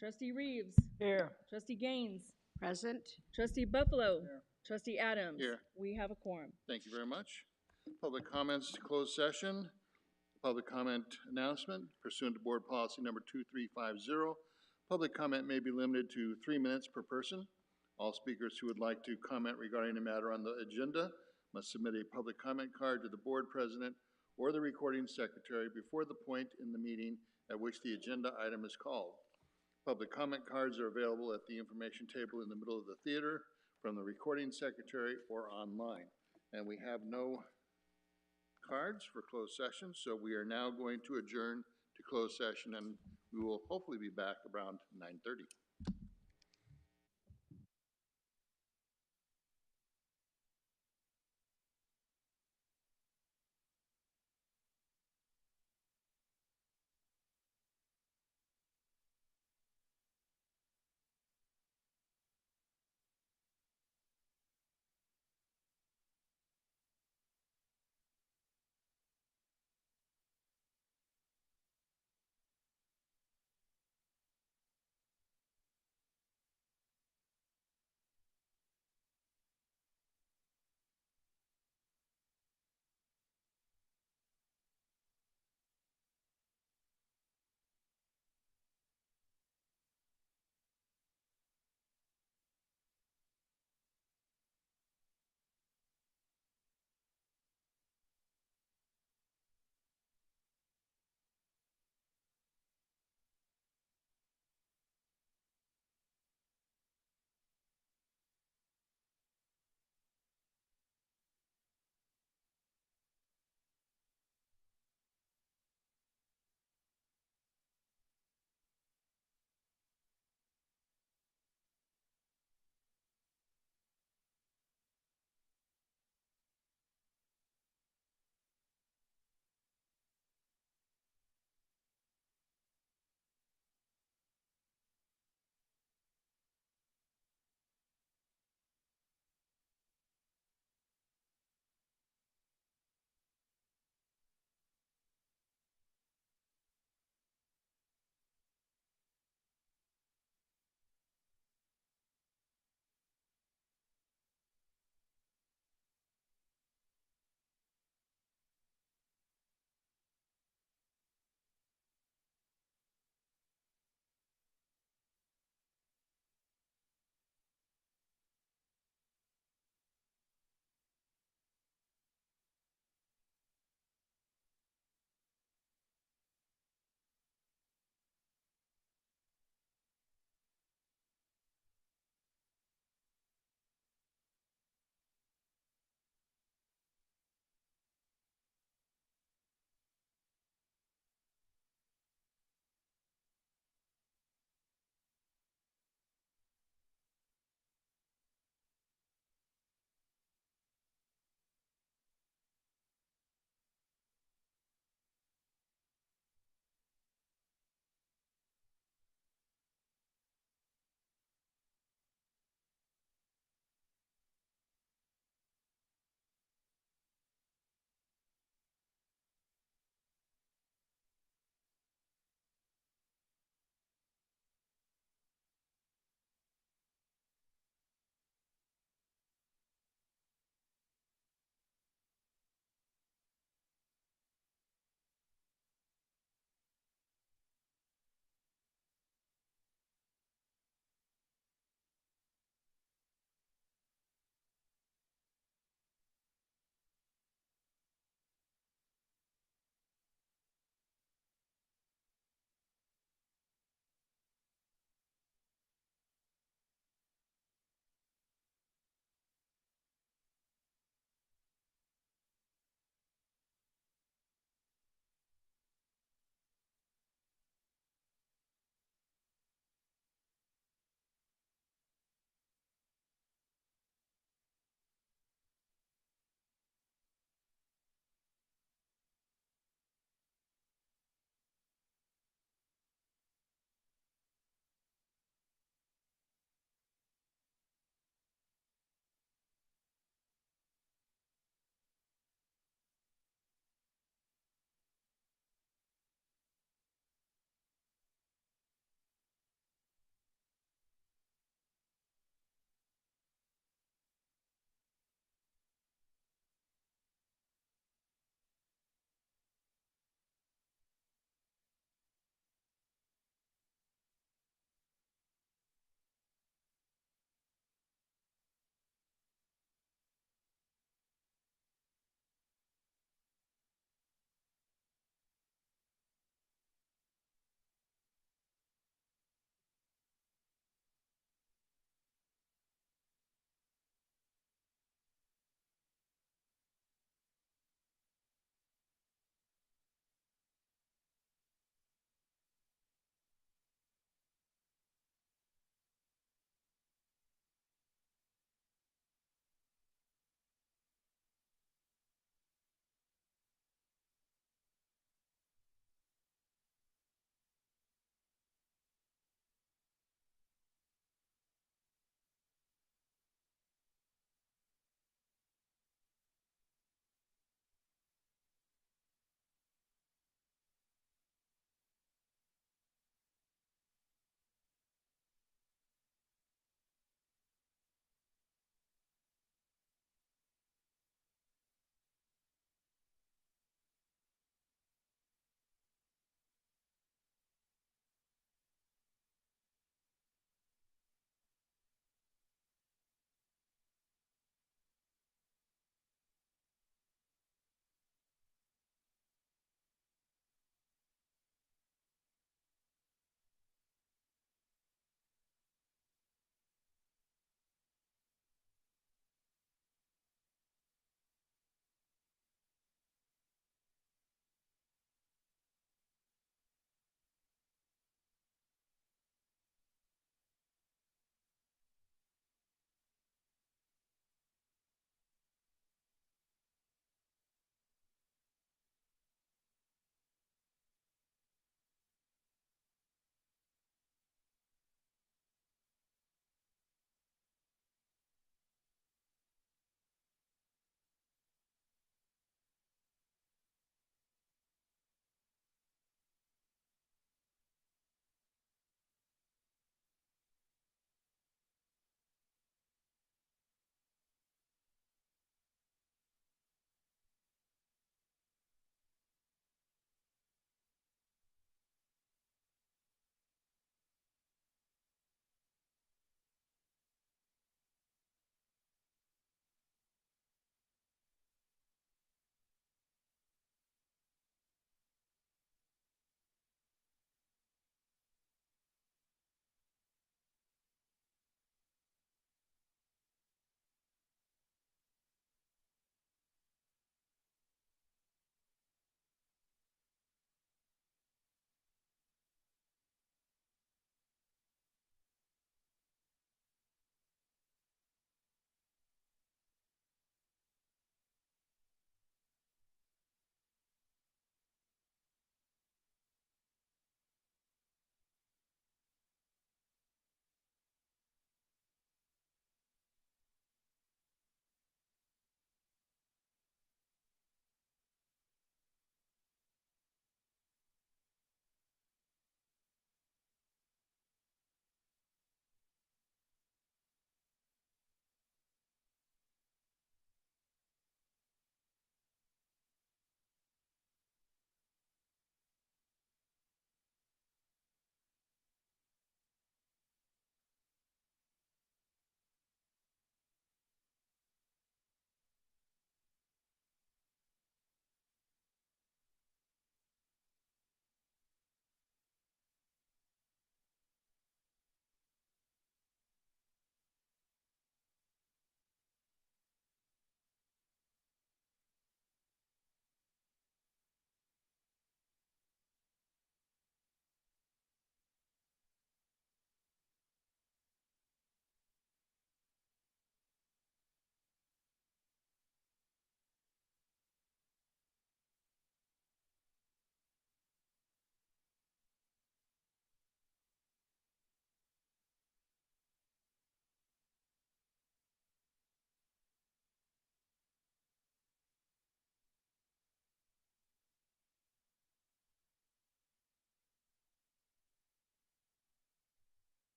Trustee Reeves. Here. Trustee Gaines. Present. Trustee Buffalo. Here. Trustee Adams. Here. We have a quorum. Thank you very much. Public comments to closed session. Public comment announcement pursuant to board policy number 2350. Public comment may be limited to 3 minutes per person. All speakers who would like to comment regarding a matter on the agenda must submit a public comment card to the board president or the recording secretary before the point in the meeting at which the agenda item is called. Public comment cards are available at the information table in the middle of the theater, from the recording secretary, or online. And we have no cards for closed session, so we are now going to adjourn to closed session, and we will hopefully be back around 9:30.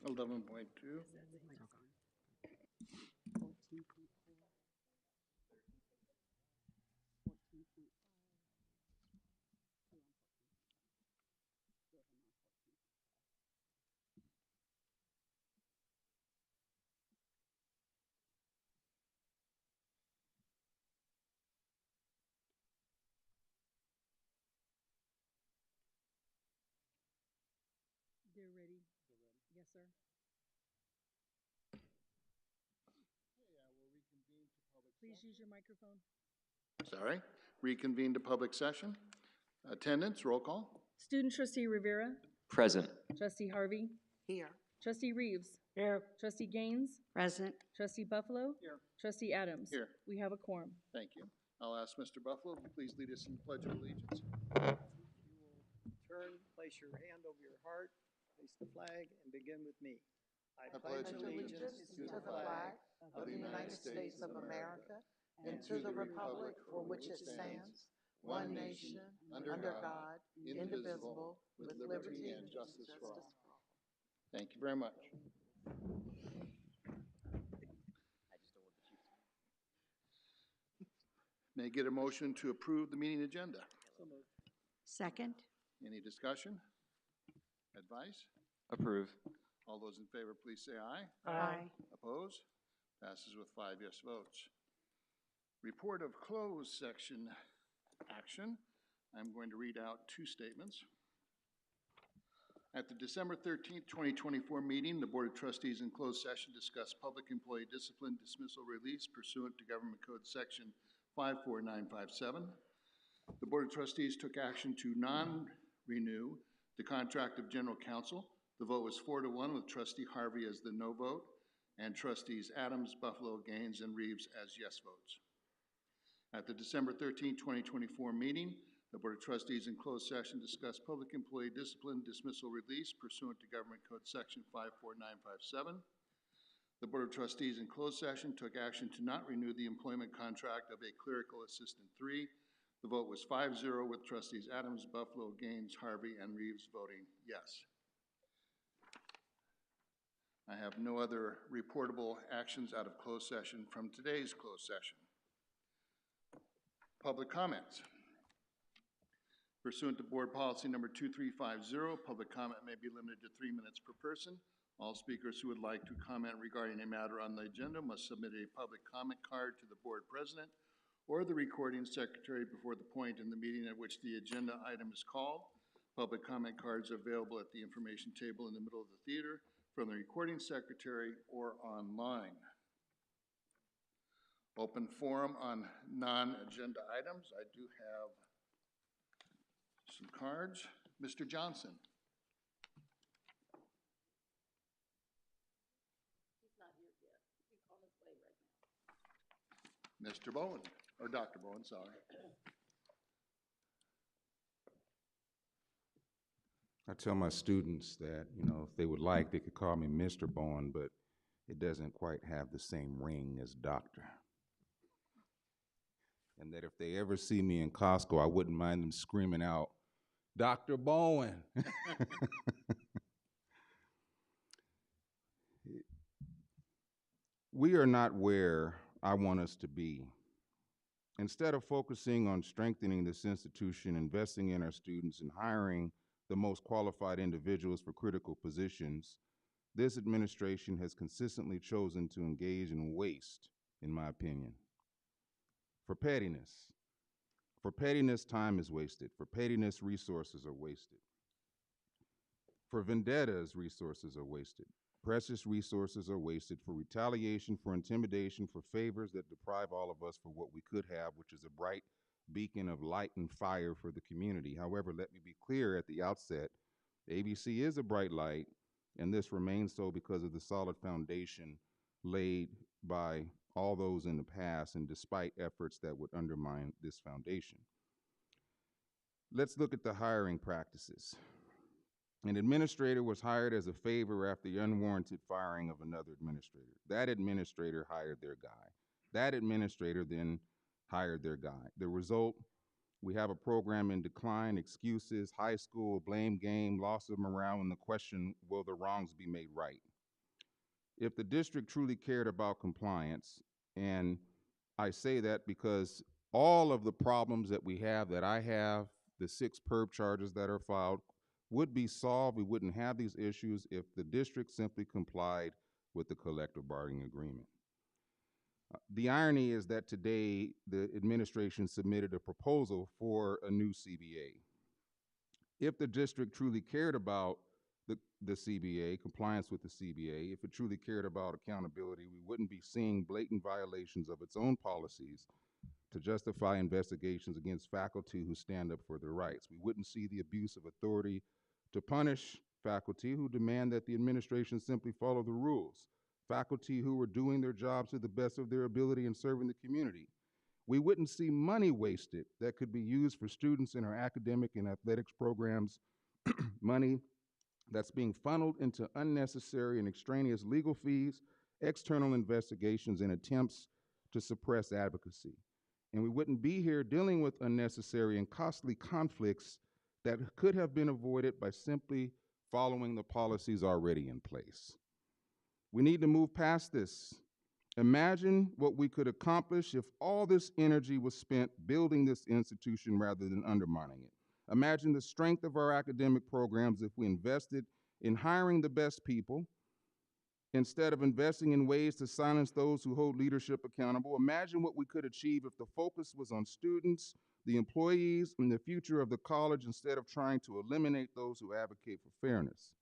11.2. They're ready. Yes, sir. Please use your microphone. Sorry. Reconvene to public session. Attendance, roll call. Student trustee Rivera, Present. trustee Harvey, Here. trustee Reeves, Here. trustee Gaines, Present. trustee Buffalo. Here. Trustee Adams. Here. We have a quorum. Thank you. I'll ask Mr. Buffalo to please lead us in the Pledge of Allegiance. Turn, place your hand over your heart, face the flag, and begin with me. I pledge allegiance To the flag of the United States of America and to the republic for which it stands, one nation, under God, indivisible, with liberty and justice for all. Thank you very much. May I get a motion to approve the meeting agenda? Second. Any discussion? Advice? Approve. All those in favor, please say aye. Aye. Opposed? Passes with 5 yes votes. Report of closed section action. I'm going to read out 2 statements. At the December 13th, 2024 meeting, the Board of Trustees in closed session discussed public employee discipline, dismissal, release pursuant to Government Code Section 54957. The Board of Trustees took action to non-renew the contract of General Counsel. The vote was 4-1 with Trustee Harvey as the no vote and Trustees Adams, Buffalo, Gaines, and Reeves as yes votes. At the December 13, 2024 meeting, the Board of Trustees in closed session discussed public employee discipline, dismissal, release pursuant to Government Code Section 54957. The Board of Trustees in closed session took action to not renew the employment contract of a clerical assistant 3. The vote was 5-0 with Trustees Adams, Buffalo, Gaines, Harvey, and Reeves voting yes. I have no other reportable actions out of closed session from today's closed session. Public comments. Pursuant to Board Policy Number 2350, public comment may be limited to 3 minutes per person. All speakers who would like to comment regarding a matter on the agenda must submit a public comment card to the Board President or the recording secretary before the point in the meeting at which the agenda item is called. Public comment cards are available at the information table in the middle of the theater, from the recording secretary, or online. Open forum on non-agenda items. I do have some cards. Mr. Johnson. He's not here yet. He's on his way right now. Mr. Bowen, or Dr. Bowen, sorry. I tell my students that, if they would like, they could call me Mr. Bowen, but it doesn't quite have the same ring as doctor. And that if they ever see me in Costco, I wouldn't mind them screaming out, Dr. Bowen. We are not where I want us to be. Instead of focusing on strengthening this institution, investing in our students, and hiring the most qualified individuals for critical positions, this administration has consistently chosen to engage in waste, in my opinion. For pettiness, time is wasted. For pettiness, resources are wasted. For vendettas, resources are wasted. Precious resources are wasted for retaliation, for intimidation, for favors that deprive all of us for what we could have, which is a bright beacon of light and fire for the community. However, let me be clear at the outset, ABC is a bright light, and this remains so because of the solid foundation laid by all those in the past and despite efforts that would undermine this foundation. Let's look at the hiring practices. An administrator was hired as a favor after the unwarranted firing of another administrator. That administrator hired their guy. That administrator then hired their guy. The result We have a program in decline, excuses, high school, blame game, loss of morale, and the question, will the wrongs be made right? If the district truly cared about compliance, and I say that because all of the problems that we have, that I have, the 6 perp charges that are filed, would be solved. We wouldn't have these issues if the district simply complied with the collective bargaining agreement. The irony is that today the administration submitted a proposal for a new CBA. If the district truly cared about the CBA, compliance with the CBA, if it truly cared about accountability, we wouldn't be seeing blatant violations of its own policies to justify investigations against faculty who stand up for their rights. We wouldn't see the abuse of authority to punish faculty who demand that the administration simply follow the rules, faculty who are doing their jobs to the best of their ability and serving the community. We wouldn't see money wasted that could be used for students in our academic and athletics programs, money that's being funneled into unnecessary and extraneous legal fees, external investigations, and attempts to suppress advocacy. And we wouldn't be here dealing with unnecessary and costly conflicts that could have been avoided by simply following the policies already in place. We need to move past this. Imagine what we could accomplish if all this energy was spent building this institution rather than undermining it. Imagine the strength of our academic programs if we invested in hiring the best people instead of investing in ways to silence those who hold leadership accountable. Imagine what we could achieve if the focus was on students, the employees, and the future of the college instead of trying to eliminate those who advocate for fairness.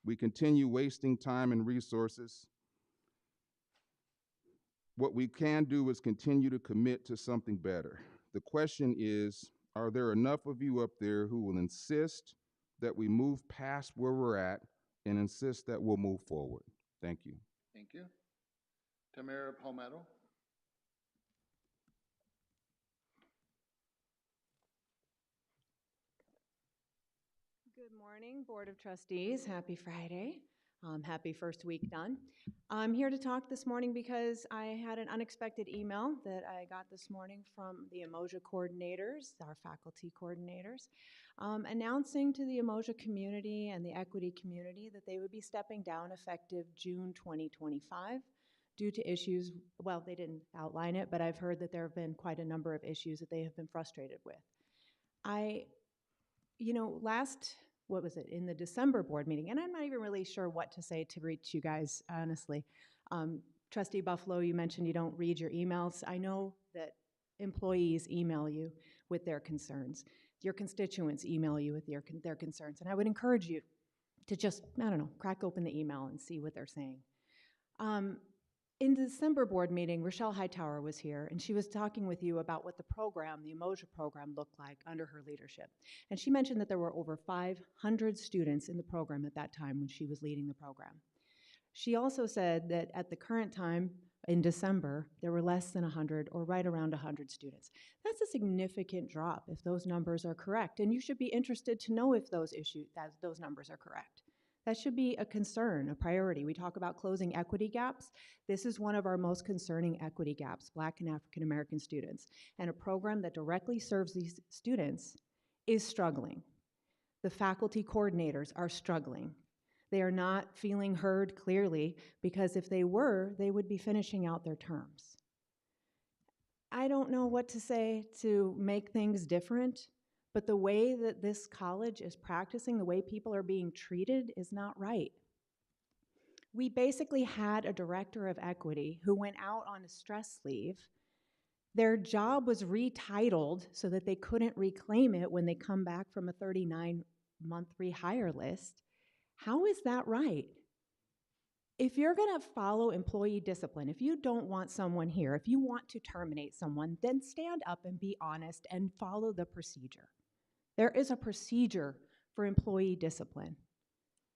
We continue wasting time and resources. What we can do is continue to commit to something better. The question is, are there enough of you up there who will insist that we move past where we're at and insist that we'll move forward? Thank you. Thank you. Tamara Palmetto. Good morning, Board of Trustees. Happy Friday. Happy first week done. I'm here to talk this morning because I had an unexpected email that I got this morning from the Emoja coordinators, our faculty coordinators, announcing to the Emoja community and the equity community that they would be stepping down effective June 2025 due to issues, well, they didn't outline it, but I've heard that there have been quite a number of issues that they have been frustrated with. What was it, in the December board meeting, and I'm not even really sure what to say to reach you guys, honestly. Trustee Buffalo, you mentioned you don't read your emails. I know that employees email you with their concerns. Your constituents email you with their concerns, and I would encourage you to just, crack open the email and see what they're saying. In the December board meeting, Rochelle Hightower was here, and she was talking with you about what the program, the Emoja program, looked like under her leadership. And she mentioned that there were over 500 students in the program at that time when she was leading the program. She also said that at the current time, in December, there were less than 100 or right around 100 students. That's a significant drop if those numbers are correct, and you should be interested to know if those numbers are correct. That should be a concern, a priority. We talk about closing equity gaps. This is one of our most concerning equity gaps, Black and African American students. And a program that directly serves these students is struggling. The faculty coordinators are struggling. They are not feeling heard clearly because if they were, they would be finishing out their terms. I don't know what to say to make things different, but the way that this college is practicing, the way people are being treated is not right. We basically had a director of equity who went out on a stress leave. Their job was retitled so that they couldn't reclaim it when they come back from a 39-month rehire list. How is that right? If you're going to follow employee discipline, if you don't want someone here, if you want to terminate someone, then stand up and be honest and follow the procedure. There is a procedure for employee discipline.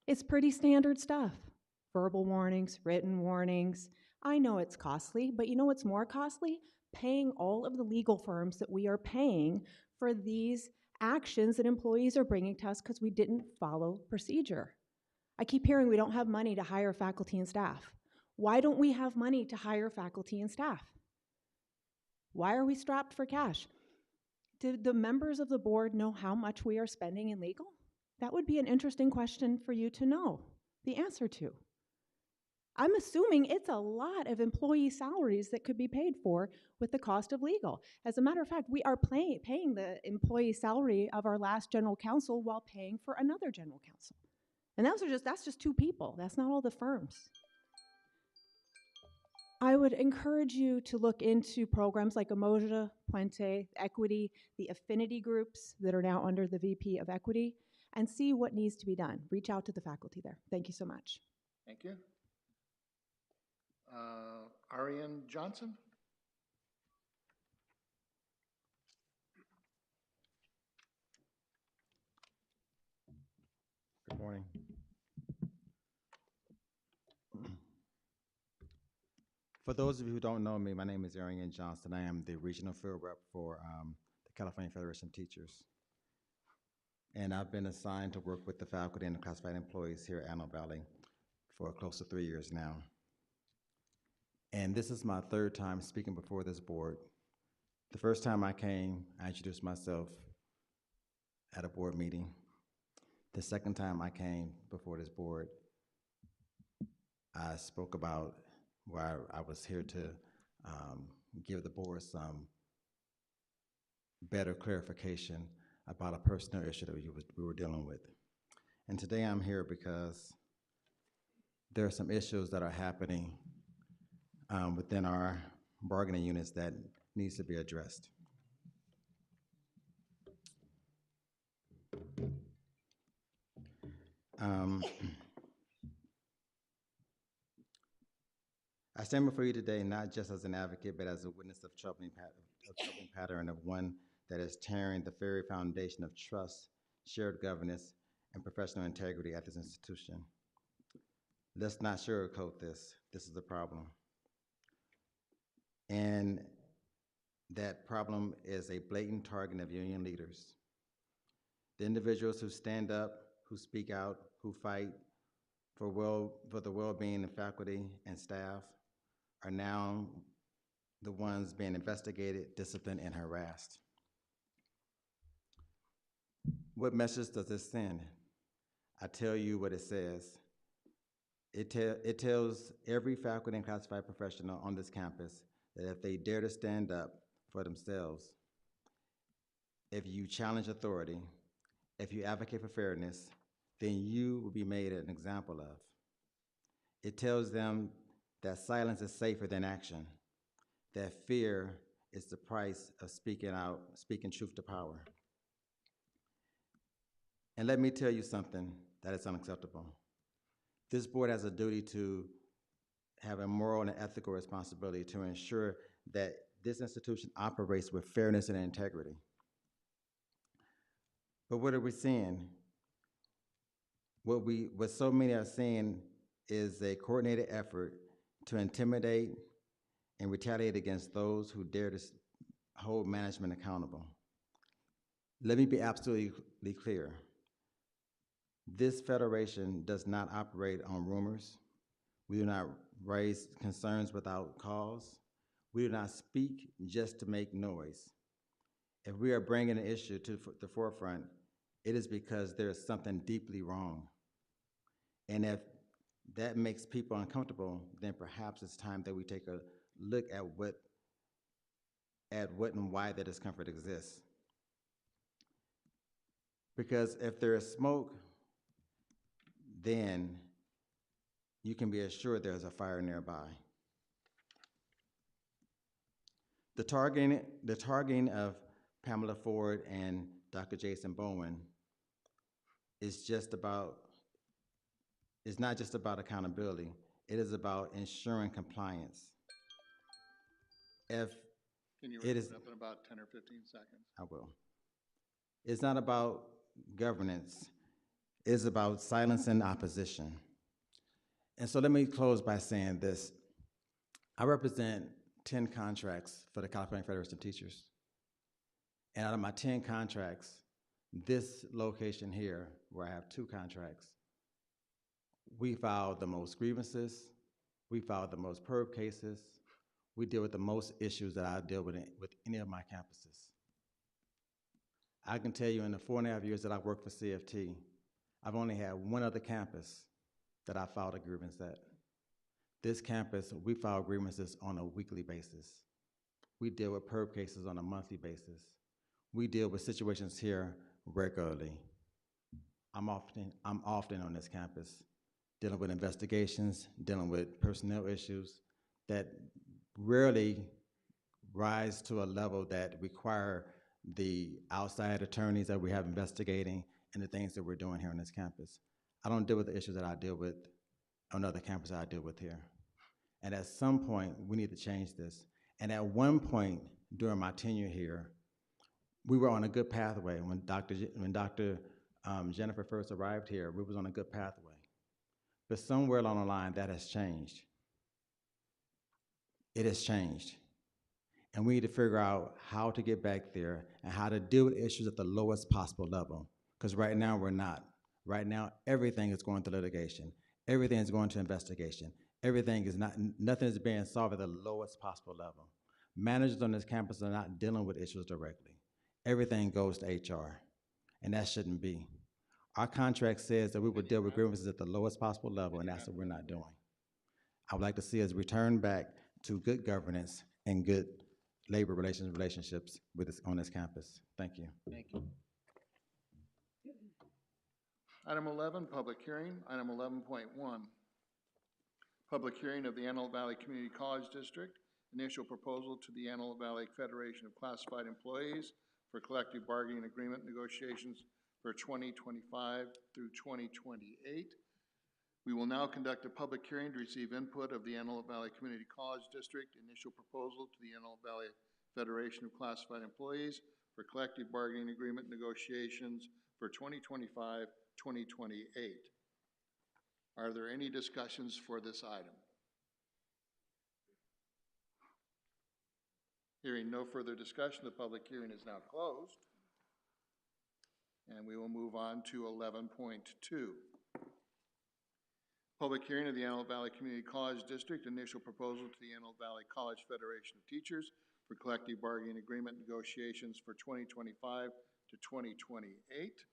It's pretty standard stuff. Verbal warnings, written warnings. I know it's costly, but you know what's more costly? Paying all of the legal firms that we are paying for these actions that employees are bringing to us because we didn't follow procedure. I keep hearing we don't have money to hire faculty and staff. Why don't we have money to hire faculty and staff? Why are we strapped for cash? Did the members of the board know how much we are spending in legal? That would be an interesting question for you to know the answer to. I'm assuming it's a lot of employee salaries that could be paid for with the cost of legal. As a matter of fact, we are paying the employee salary of our last general counsel while paying for another general counsel. And that's just 2 people. That's not all the firms. I would encourage you to look into programs like Emoja, Puente, Equity, the affinity groups that are now under the VP of Equity, and see what needs to be done. Reach out to the faculty there. Thank you so much. Thank you. Ariane Johnson? Good morning. For those of you who don't know me, my name is Ariane Johnson. I am the regional field rep for the California Federation of Teachers. And I've been assigned to work with the faculty and the classified employees here at Antelope Valley for close to 3 years now. And this is my 3rd time speaking before this board. The first time I came, I introduced myself at a board meeting. The second time I came before this board, I spoke about where I was here to give the board some better clarification about a personal issue that we were dealing with. And today I'm here because there are some issues that are happening within our bargaining units that needs to be addressed. I stand before you today not just as an advocate, but as a witness of troubling pattern of one that is tearing the very foundation of trust, shared governance, and professional integrity at this institution. Let's not sugarcoat this. This is a problem. And that problem is a blatant target of union leaders. The individuals who stand up, who speak out, who fight for the well-being of faculty and staff are now the ones being investigated, disciplined, and harassed. What message does this send? I tell you what it says. It tells every faculty and classified professional on this campus that if they dare to stand up for themselves, if you challenge authority, if you advocate for fairness, then you will be made an example of. It tells them that silence is safer than action, that fear is the price of speaking out, speaking truth to power. And let me tell you something that is unacceptable. This board has a duty to have a moral and ethical responsibility to ensure that this institution operates with fairness and integrity. But what are we seeing? What so many are seeing is a coordinated effort to intimidate and retaliate against those who dare to hold management accountable. Let me be absolutely clear. This federation does not operate on rumors. We do not raise concerns without cause. We do not speak just to make noise. If we are bringing an issue to the forefront, it is because there is something deeply wrong. And if that makes people uncomfortable, then perhaps it's time that we take a look at what and why that discomfort exists. Because if there is smoke, then you can be assured there's a fire nearby. The targeting of Pamela Ford and Dr. Jason Bowen is not just about accountability, it is about ensuring compliance. Can you wrap it up in about 10 or 15 seconds? I will. It's not about governance, it's about silencing opposition. And so let me close by saying this. I represent 10 contracts for the California Federation of Teachers. And out of my 10 contracts, this location here, where I have 2 contracts, we filed the most grievances, we filed the most perb cases, we deal with the most issues that I deal with any of my campuses. I can tell you in the 4.5 years that I've worked for CFT, I've only had one other campus that I filed a grievance at. This campus, we file grievances on a weekly basis. We deal with PERB cases on a monthly basis. We deal with situations here regularly. I'm often on this campus, dealing with investigations, dealing with personnel issues that rarely rise to a level that require the outside attorneys that we have investigating and the things that we're doing here on this campus. I don't deal with the issues that I deal with on other campuses I deal with here. And at some point, we need to change this. And at one point during my tenure here, we were on a good pathway. When Dr. Jennifer first arrived here, we was on a good pathway. But somewhere along the line, that has changed. It has changed. And we need to figure out how to get back there and how to deal with issues at the lowest possible level. Because right now, we're not. Right now, everything is going to litigation. Everything is going to investigation. Nothing is being solved at the lowest possible level. Managers on this campus are not dealing with issues directly. Everything goes to HR, and that shouldn't be. Our contract says that we would deal with grievances at the lowest possible level, and that's what we're not doing. I would like to see us return back to good governance and good labor relationships on this campus. Thank you. Thank you. Item 11, public hearing. Item 11.1, public hearing of the Antelope Valley Community College District, initial proposal to the Antelope Valley Federation of Classified Employees for collective bargaining agreement negotiations for 2025 through 2028. We will now conduct a public hearing to receive input of the Antelope Valley Community College District, initial proposal to the Antelope Valley Federation of Classified Employees for collective bargaining agreement negotiations for 2025-2028. Are there any discussions for this item? Hearing no further discussion, the public hearing is now closed. And we will move on to 11.2. Public hearing of the Antelope Valley Community College District, initial proposal to the Antelope Valley College Federation of Teachers for collective bargaining agreement negotiations for 2025 to 2028.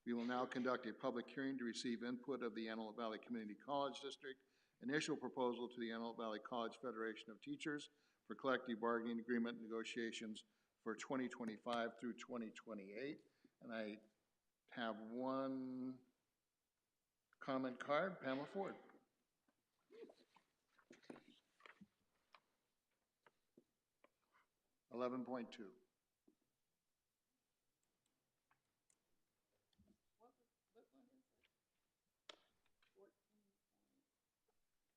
We will now conduct a public hearing to receive input of the Antelope Valley Community College District, initial proposal to the Antelope Valley College Federation of Teachers for collective bargaining agreement negotiations for 2025 through 2028. And I have one comment card, Pamela Ford. $11.2. What one is it?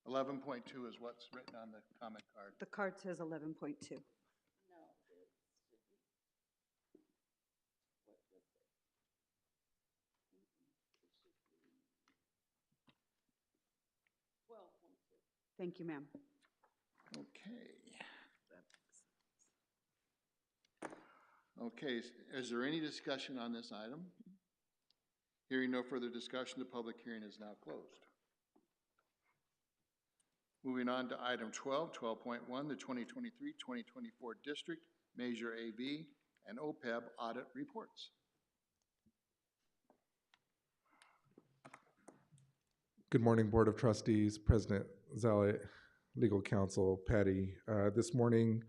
11.2 is what's written on the comment card. The card says 11.2. No, it should be. What was it? It should be 12.2. Thank you, ma'am. Okay. Okay, is there any discussion on this item? Hearing no further discussion, the public hearing is now closed. Moving on to item 12, 12.1, the 2023-2024 District Measure AV and OPEB audit reports. Good morning, Board of Trustees, President Zealot, Legal Counsel Patty. This morning,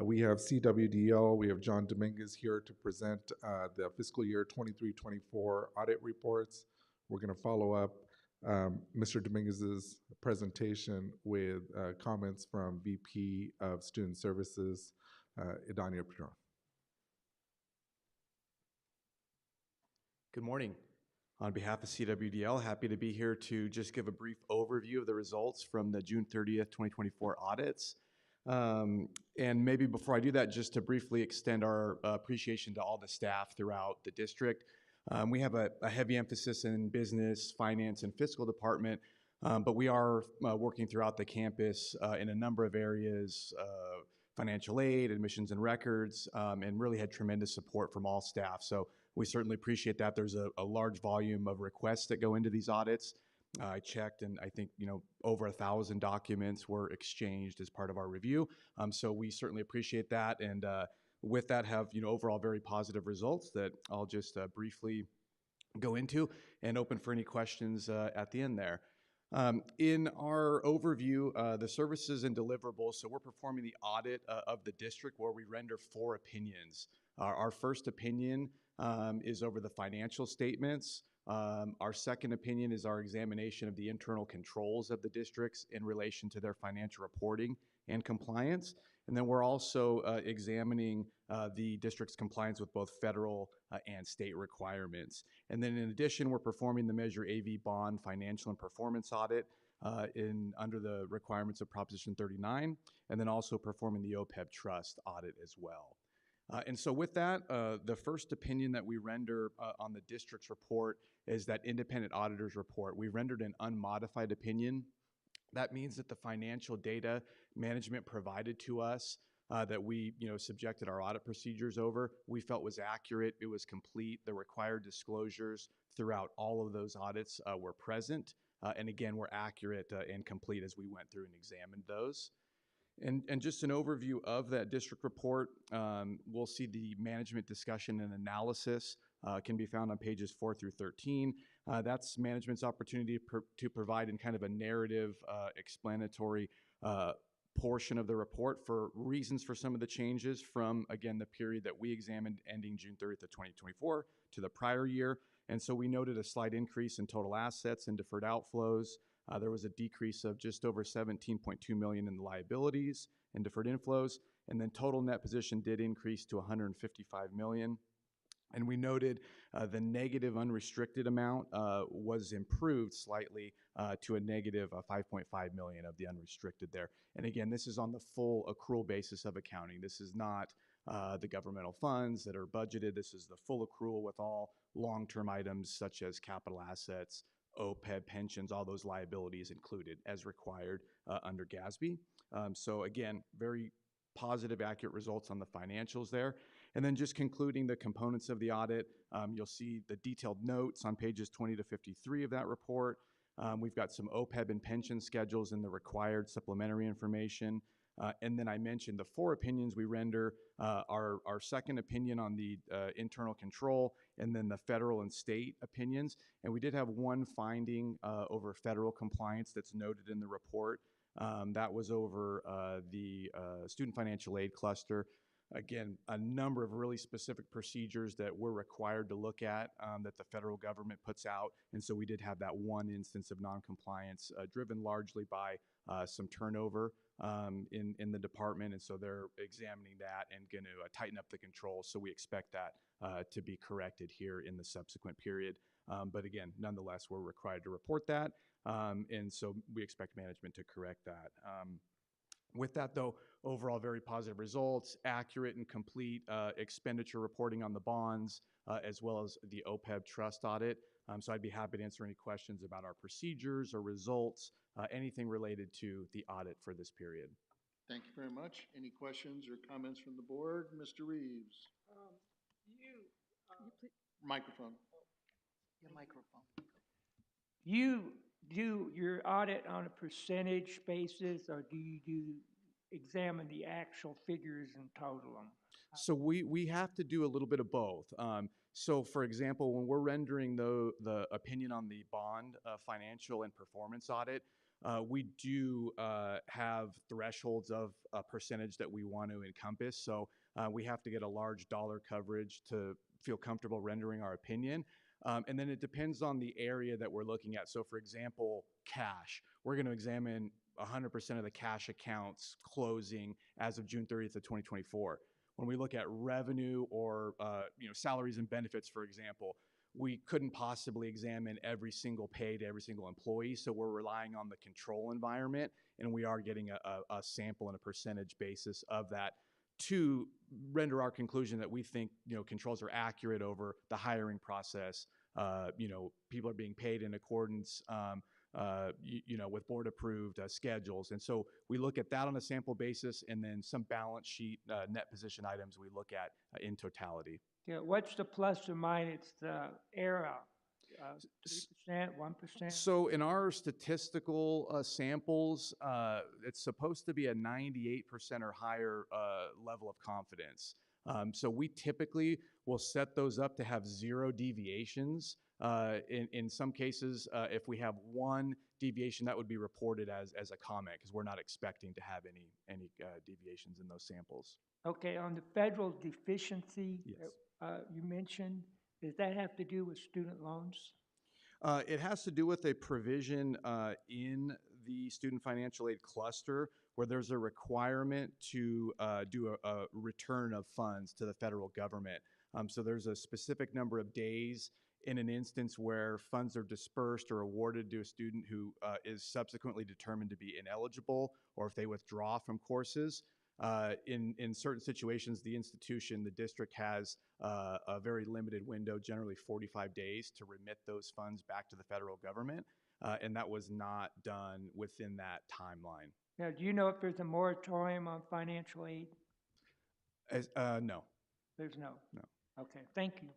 we have CWDL, we have John Dominguez here to present the fiscal year 23-24 audit reports. We're going to follow up Mr. Dominguez's presentation with comments from VP of Student Services, Idania Padron. Good morning. On behalf of CWDL, happy to be here to just give a brief overview of the results from the June 30th, 2024 audits. And maybe before I do that, just to briefly extend our appreciation to all the staff throughout the district. We have a heavy emphasis in business, finance, and fiscal department, but we are working throughout the campus in a number of areas, financial aid, admissions and records, and really had tremendous support from all staff. So we certainly appreciate that. There's a large volume of requests that go into these audits. I checked, and I think over 1,000 documents were exchanged as part of our review. So we certainly appreciate that, and with that have, overall very positive results that I'll just briefly go into and open for any questions at the end there. In our overview, the services and deliverables, so we're performing the audit of the district where we render 4 opinions. Our first opinion is over the financial statements. Our second opinion is our examination of the internal controls of the districts in relation to their financial reporting and compliance. And then we're also examining the district's compliance with both federal and state requirements. And then in addition, we're performing the Measure AV Bond Financial and Performance Audit under the requirements of Proposition 39, and then also performing the OPEB Trust Audit as well. And so with that, the first opinion that we render on the district's report is that independent auditor's report. We rendered an unmodified opinion. That means that the financial data management provided to us that we subjected our audit procedures over, we felt was accurate, it was complete, the required disclosures throughout all of those audits were present, and again, were accurate and complete as we went through and examined those. And just an overview of that district report, we'll see the management discussion and analysis can be found on pages 4 through 13. That's management's opportunity to provide in kind of a narrative, explanatory portion of the report for reasons for some of the changes from, again, the period that we examined ending June 30th of 2024 to the prior year. And so we noted a slight increase in total assets and deferred outflows. There was a decrease of just over $17.2 million in the liabilities and deferred inflows, and then total net position did increase to $155 million. And we noted the negative unrestricted amount was improved slightly to a negative 5.5 million of the unrestricted there. And again, this is on the full accrual basis of accounting. This is not the governmental funds that are budgeted. This is the full accrual with all long-term items such as capital assets, OPEB, pensions, all those liabilities included as required under GASB. So again, very positive, accurate results on the financials there. And then just concluding the components of the audit, you'll see the detailed notes on pages 20 to 53 of that report. We've got some OPEB and pension schedules and the required supplementary information. And then I mentioned the 4 opinions we render, our second opinion on the internal control, and then the federal and state opinions. And we did have one finding over federal compliance that's noted in the report. That was over the student financial aid cluster. Again, a number of really specific procedures that we're required to look at that the federal government puts out. And so we did have that one instance of noncompliance driven largely by some turnover in the department. And so they're examining that and going to tighten up the controls. So we expect that to be corrected here in the subsequent period. But again, nonetheless, we're required to report that. And so we expect management to correct that. With that, though, overall very positive results, accurate and complete expenditure reporting on the bonds, as well as the OPEB trust audit. So I'd be happy to answer any questions about our procedures or results, anything related to the audit for this period. Thank you very much. Any questions or comments from the board? Mr. Reeves. Microphone. Your microphone. You do your audit on a percentage basis, or do you examine the actual figures and total them? So we have to do a little bit of both. So for example, when we're rendering the opinion on the bond financial and performance audit, we do have thresholds of a percentage that we want to encompass. So we have to get a large dollar coverage to feel comfortable rendering our opinion. And then it depends on the area that we're looking at. So for example, cash. We're going to examine 100% of the cash accounts closing as of June 30th of 2024. When we look at revenue or salaries and benefits, for example, we couldn't possibly examine every single pay to every single employee. So we're relying on the control environment, and we are getting a sample and a percentage basis of that to render our conclusion that we think controls are accurate over the hiring process. People are being paid in accordance with board approved schedules. And so we look at that on a sample basis, and then some balance sheet net position items we look at in totality. Yeah, what's the plus or minus the error? 3%, 1%? So in our statistical samples, it's supposed to be a 98% or higher level of confidence. So we typically will set those up to have 0 deviations. In some cases, if we have 1 deviation, that would be reported as a comment because we're not expecting to have any deviations in those samples. Okay, on the federal deficiency Yes. you mentioned, does that have to do with student loans? It has to do with a provision in the student financial aid cluster where there's a requirement to do a return of funds to the federal government. So there's a specific number of days in an instance where funds are dispersed or awarded to a student who is subsequently determined to be ineligible, or if they withdraw from courses. In certain situations, the institution, the district has a very limited window, generally 45 days, to remit those funds back to the federal government, and that was not done within that timeline. Now, do you know if there's a moratorium on financial aid? No. There's no? No. Okay, thank you.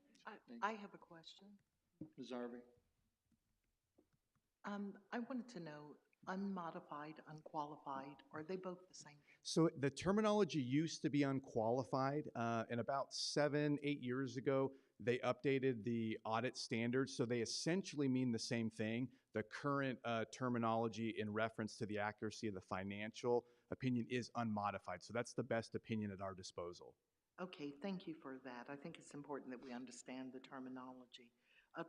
I have a question. Ms. Harvey? I wanted to know, unmodified, unqualified, are they both the same? So the terminology used to be unqualified, and about 7-8 years ago, they updated the audit standards, so they essentially mean the same thing. The current terminology in reference to the accuracy of the financial opinion is unmodified, so that's the best opinion at our disposal. Okay, thank you for that. I think it's important that we understand the terminology.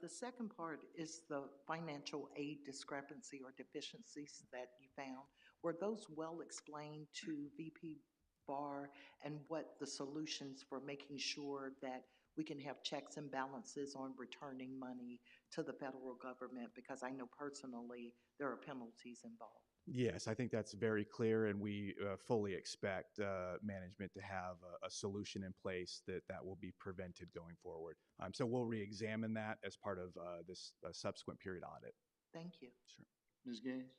The second part is the financial aid discrepancy or deficiencies that you found. Were those well explained to VP Barr, and what the solutions for making sure that we can have checks and balances on returning money to the federal government? Because I know personally there are penalties involved. Yes, I think that's very clear, and we fully expect management to have a solution in place that will be prevented going forward. So we'll re-examine that as part of this subsequent period audit. Thank you. Sure. Ms. Gaines?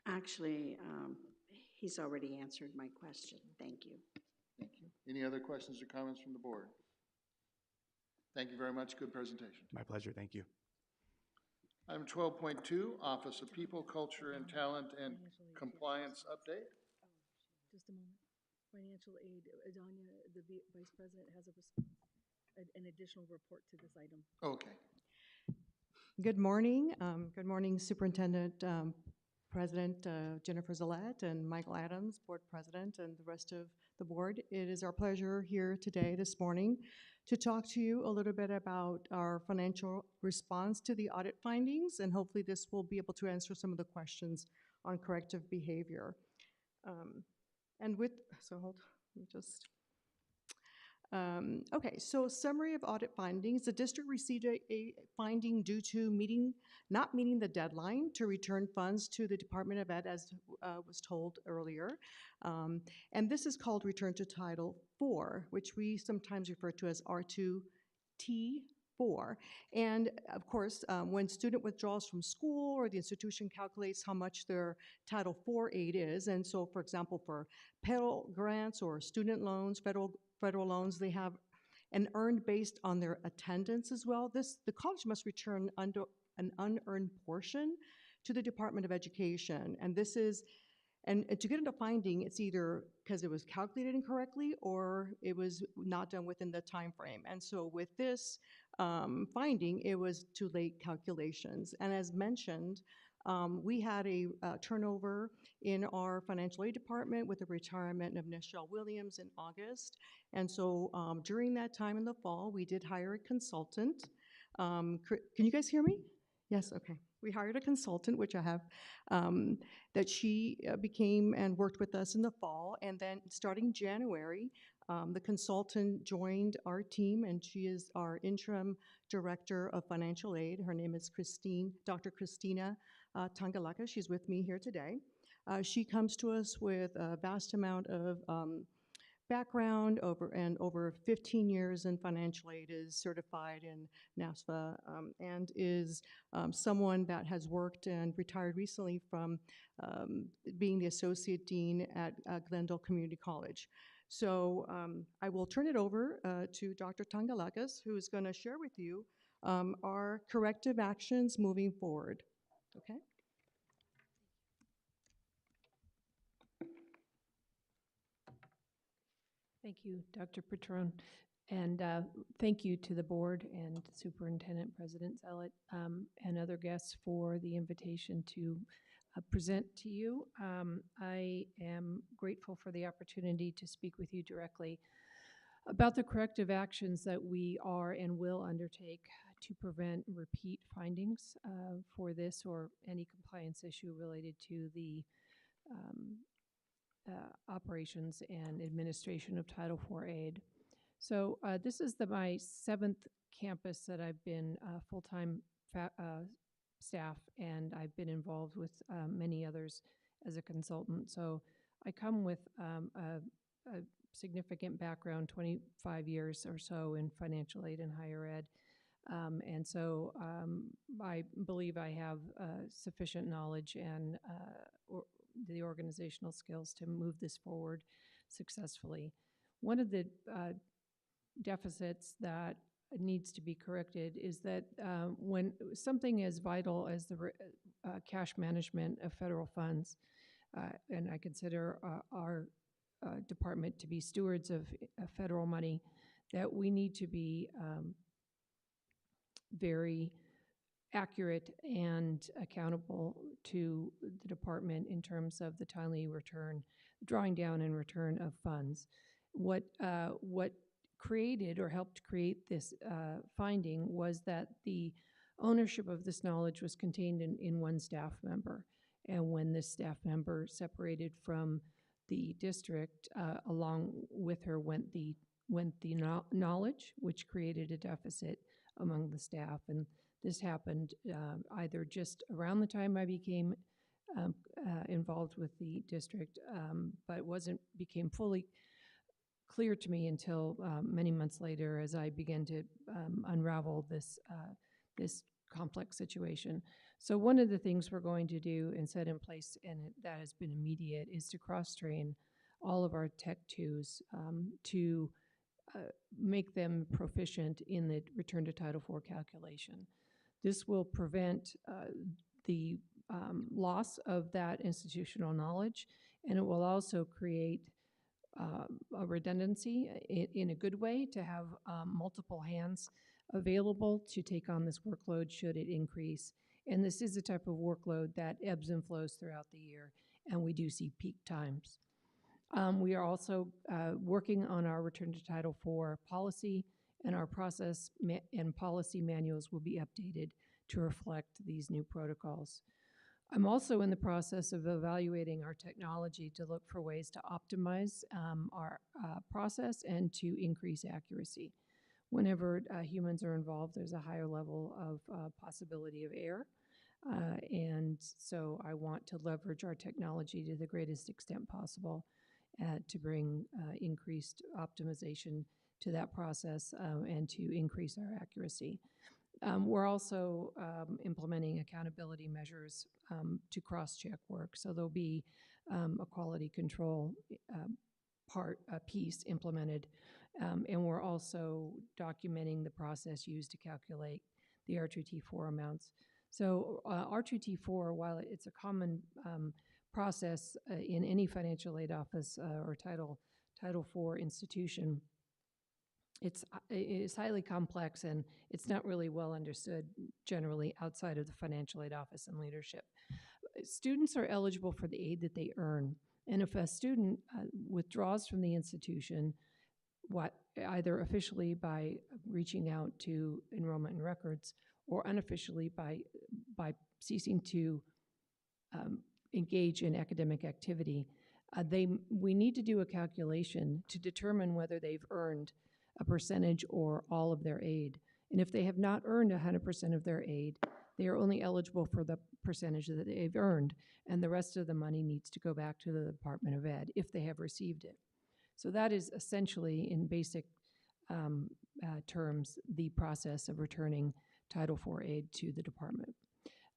Actually, he's already answered my question. Thank you. Thank you. Any other questions or comments from the board? Thank you very much. Good presentation. My pleasure. Thank you. Item 12.2, Office of People, Culture, and Talent and Compliance Update. Just a moment. Financial aid, Adanya, the Vice President, has a response, an additional report to this item. Okay. Good morning. Good morning, Superintendent, President Jennifer Zalette, and Michael Adams, Board President, and the rest of the board. It is our pleasure here today, this morning, to talk to you a little bit about our financial response to the audit findings, and hopefully this will be able to answer some of the questions on corrective behavior. Okay, so summary of audit findings. The district received a finding due to not meeting the deadline to return funds to the Department of Ed, as was told earlier. And this is called Return to Title IV, which we sometimes refer to as R2T4. And of course, when student withdraws from school, or the institution calculates how much their Title IV aid is, and so for example, for Pell Grants or student loans, federal loans, they have an earned based on their attendance as well. The college must return under an unearned portion to the Department of Education. And this is, and to get into finding, it's either because it was calculated incorrectly or it was not done within the time frame. And so with this finding, it was too late calculations. And as mentioned, we had a turnover in our financial aid department with the retirement of Nichelle Williams in August. And so during that time in the fall, we did hire a consultant. Can you guys hear me? Yes, okay. We hired a consultant, which I have, that she became and worked with us in the fall. And then starting January, the consultant joined our team, and she is our interim director of financial aid. Her name is Dr. Christina Tangalaka. She's with me here today. She comes to us with a vast amount of background over 15 years in financial aid, is certified in NASFA, and is someone that has worked and retired recently from being the associate dean at Glendale Community College. So I will turn it over to Dr. Tangalakas, who is going to share with you our corrective actions moving forward. Okay? Thank you, Dr. Patron. And thank you to the board and Superintendent President Zealot and other guests for the invitation to present to you. I am grateful for the opportunity to speak with you directly about the corrective actions that we are and will undertake to prevent repeat findings for this or any compliance issue related to the operations and administration of Title IV aid. So this is my 7th campus that I've been full-time staff, and I've been involved with many others as a consultant. So I come with a significant background, 25 years or so in financial aid and higher ed. And so I believe I have sufficient knowledge and the organizational skills to move this forward successfully. One of the deficits that needs to be corrected is that when something as vital as the cash management of federal funds, and I consider our department to be stewards of federal money, that we need to be very accurate and accountable to the department in terms of the timely return, drawing down and return of funds. What created or helped create this finding was that the ownership of this knowledge was contained in one staff member. And when this staff member separated from the district, along with her went the knowledge, which created a deficit among the staff. And this happened either just around the time I became involved with the district, but became fully clear to me until many months later as I began to unravel this complex situation. So one of the things we're going to do and set in place, and that has been immediate, is to cross-train all of our Tech 2s to make them proficient in the return to Title IV calculation. This will prevent the loss of that institutional knowledge, and it will also create a redundancy in a good way to have multiple hands available to take on this workload should it increase. And this is a type of workload that ebbs and flows throughout the year, and we do see peak times. We are also working on our return to Title IV policy, and our process and policy manuals will be updated to reflect these new protocols. I'm also in the process of evaluating our technology to look for ways to optimize our process and to increase accuracy. Whenever humans are involved, there's a higher level of possibility of error. And so I want to leverage our technology to the greatest extent possible to bring increased optimization to that process and to increase our accuracy. We're also implementing accountability measures to cross-check work. So there'll be a quality control piece implemented. And we're also documenting the process used to calculate the R2T4 amounts. So R2T4, while it's a common process in any financial aid office or Title IV institution, it is highly complex and it's not really well understood generally outside of the financial aid office and leadership. Students are eligible for the aid that they earn. And if a student withdraws from the institution, either officially by reaching out to enrollment and records or unofficially by ceasing to engage in academic activity, we need to do a calculation to determine whether they've earned a percentage or all of their aid. And if they have not earned 100% of their aid, they are only eligible for the percentage that they've earned, and the rest of the money needs to go back to the Department of Ed if they have received it. So that is essentially, in basic terms, the process of returning Title IV aid to the department.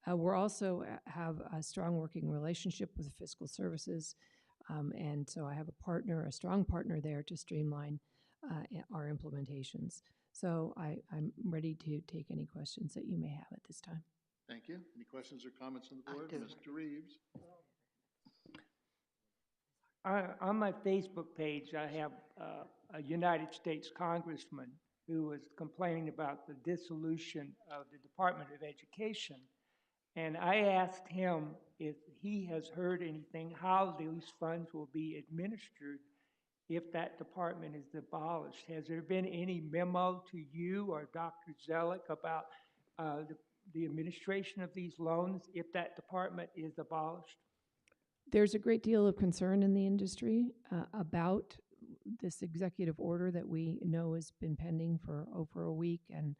We're also have a strong working relationship with fiscal services, and so I have a strong partner there to streamline our implementations. So I'm ready to take any questions that you may have at this time. Thank you. Any questions or comments on the board? Mr. Reeves. On my Facebook page, I have a United States congressman who was complaining about the dissolution of the Department of Education. And I asked him if he has heard anything, how these funds will be administered if that department is abolished. Has there been any memo to you or Dr. Zellick about the administration of these loans if that department is abolished? There's a great deal of concern in the industry about this executive order that we know has been pending for over a week, and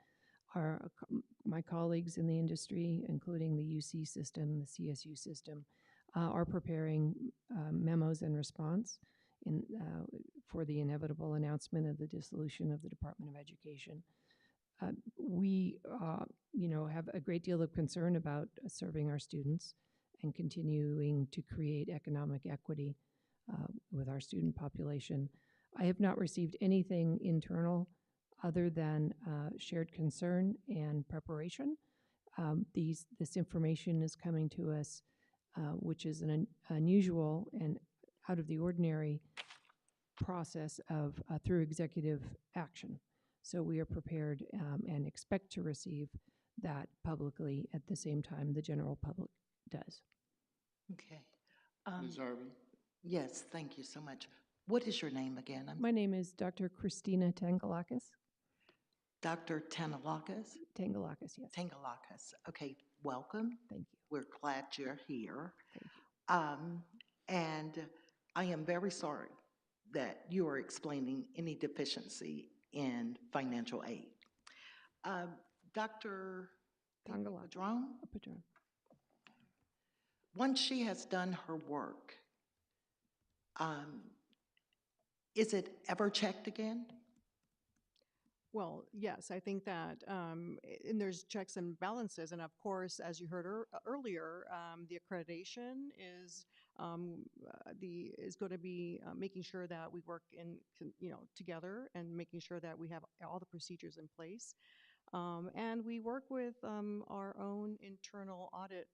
my colleagues in the industry, including the UC system, the CSU system, are preparing memos in response for the inevitable announcement of the dissolution of the Department of Education. We, have a great deal of concern about serving our students and continuing to create economic equity with our student population. I have not received anything internal other than shared concern and preparation. This information is coming to us, which is an unusual and out of the ordinary process of through executive action. So we are prepared and expect to receive that publicly at the same time the general public does. Okay. Ms. Harvey? Yes, thank you so much. What is your name again? My name is Dr. Christina Tangalakis. Dr. Tangalakis? Tangalakis, yes. Tangalakis. Okay, welcome. Thank you. We're glad you're here. Thank you. And I am very sorry that you are explaining any deficiency in financial aid. Dr. Padron? Padron. Once she has done her work, is it ever checked again? Well, yes, I think that, and there's checks and balances, and of course, as you heard earlier, the accreditation is going to be making sure that we work together and making sure that we have all the procedures in place, and we work with our own internal audit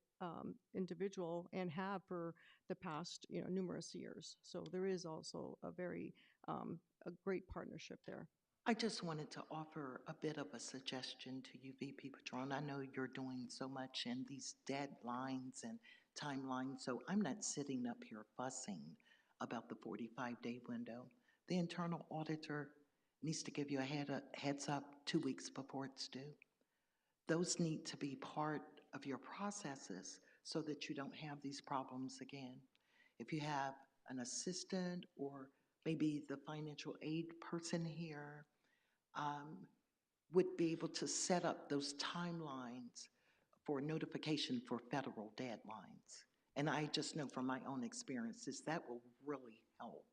individual and have for the past numerous years. So there is also a great partnership there. I just wanted to offer a bit of a suggestion to you, VP Patron. I know you're doing so much in these deadlines and timelines, so I'm not sitting up here fussing about the 45-day window. The internal auditor needs to give you a heads up 2 weeks before it's due. Those need to be part of your processes so that you don't have these problems again. If you have an assistant or maybe the financial aid person here would be able to set up those timelines for notification for federal deadlines. And I just know from my own experiences that will really help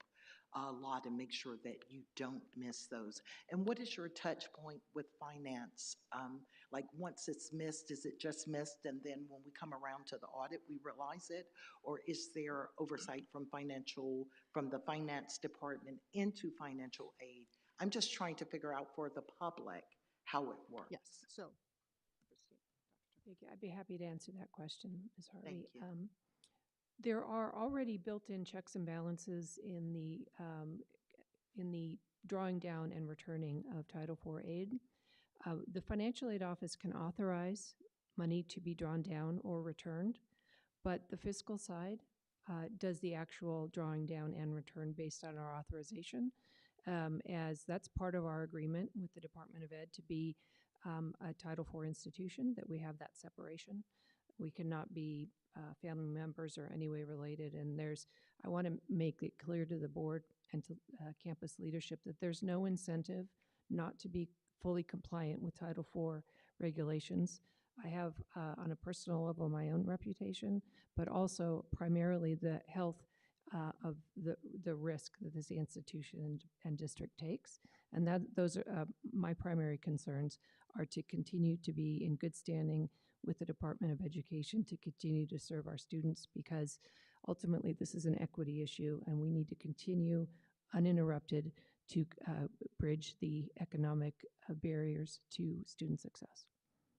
a lot and make sure that you don't miss those. And what is your touch point with finance? Like once it's missed, is it just missed and then when we come around to the audit, we realize it? Or is there oversight from the finance department into financial aid? I'm just trying to figure out for the public how it works. Yes, so. I'd be happy to answer that question, Ms. Harvey. Thank you. There are already built-in checks and balances in the drawing down and returning of Title IV aid. The Financial Aid Office can authorize money to be drawn down or returned, but the fiscal side does the actual drawing down and return based on our authorization, as that's part of our agreement with the Department of Ed to be a Title IV institution, that we have that separation. We cannot be family members or any way related, and I want to make it clear to the board and to campus leadership that there's no incentive not to be fully compliant with Title IV regulations. I have, on a personal level, my own reputation, but also primarily the health of the risk that this institution and district takes. And those are my primary concerns, are to continue to be in good standing with the Department of Education, to continue to serve our students, because ultimately this is an equity issue and we need to continue uninterrupted to bridge the economic barriers to student success.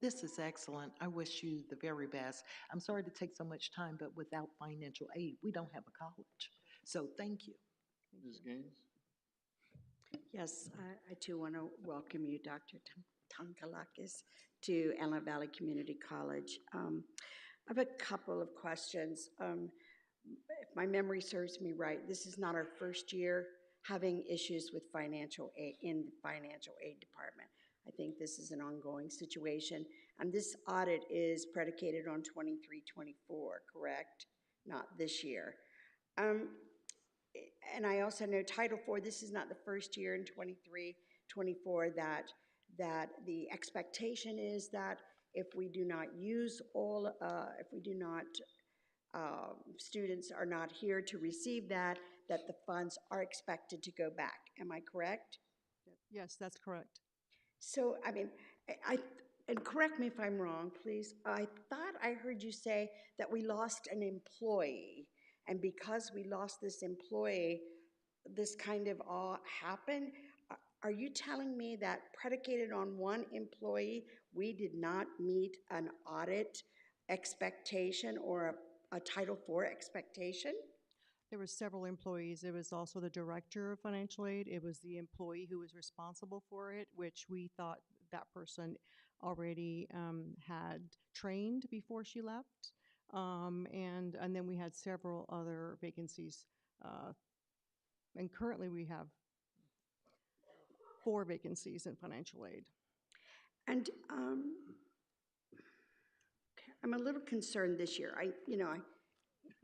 This is excellent. I wish you the very best. I'm sorry to take so much time, but without financial aid, we don't have a college. So thank you. Ms. Gaines? Yes, I too want to welcome you, Dr. Tankalakis, to Antelope Valley Community College. I have a couple of questions. If my memory serves me right, this is not our first year having issues with financial aid in the financial aid department. I think this is an ongoing situation. And this audit is predicated on 23-24, correct? Not this year. And I also know Title IV, this is not the first year in 23-24 that the expectation is that if we do not use all, if we do not, students are not here to receive that the funds are expected to go back. Am I correct? Yes, that's correct. So, I mean, and correct me if I'm wrong, please. I thought I heard you say that we lost an employee, and because we lost this employee, this kind of all happened. Are you telling me that predicated on one employee, we did not meet an audit expectation or a Title IV expectation? There were several employees. It was also the director of financial aid. It was the employee who was responsible for it, which we thought that person already had trained before she left. And then we had several other vacancies. And currently we have 4 vacancies in financial aid. And I'm a little concerned this year.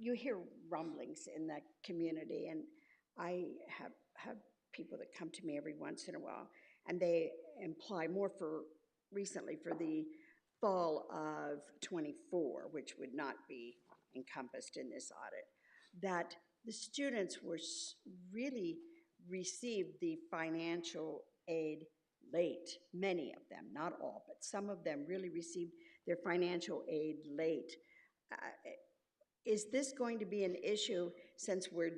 You hear rumblings in the community, and I have people that come to me every once in a while, and they imply more recently for the fall of 24, which would not be encompassed in this audit, that the students were really received the financial aid late. Many of them, not all, but some of them really received their financial aid late. Is this going to be an issue since we're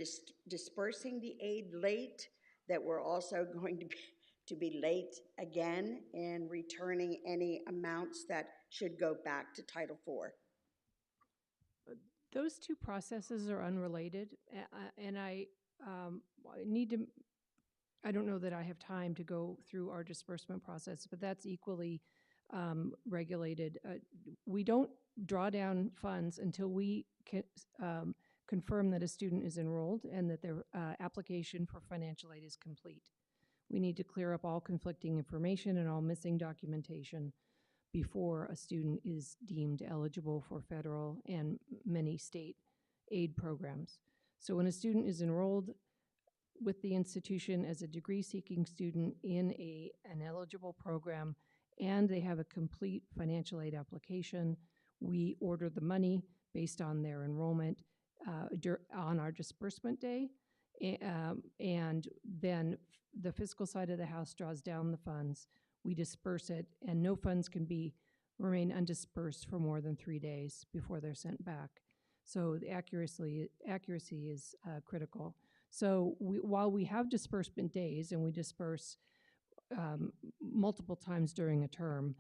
dispersing the aid late, that we're also going to be late again in returning any amounts that should go back to Title IV? Those two processes are unrelated, and I need to, I don't know that I have time to go through our disbursement process, but that's equally regulated. We don't draw down funds until we can confirm that a student is enrolled and that their application for financial aid is complete. We need to clear up all conflicting information and all missing documentation before a student is deemed eligible for federal and many state aid programs. So when a student is enrolled with the institution as a degree-seeking student in an eligible program and they have a complete financial aid application, we order the money based on their enrollment on our disbursement day, and then the fiscal side of the house draws down the funds. We disperse it, and no funds can remain undispersed for more than 3 days before they're sent back. So the accuracy is critical. So while we have disbursement days and we disperse multiple times during a term,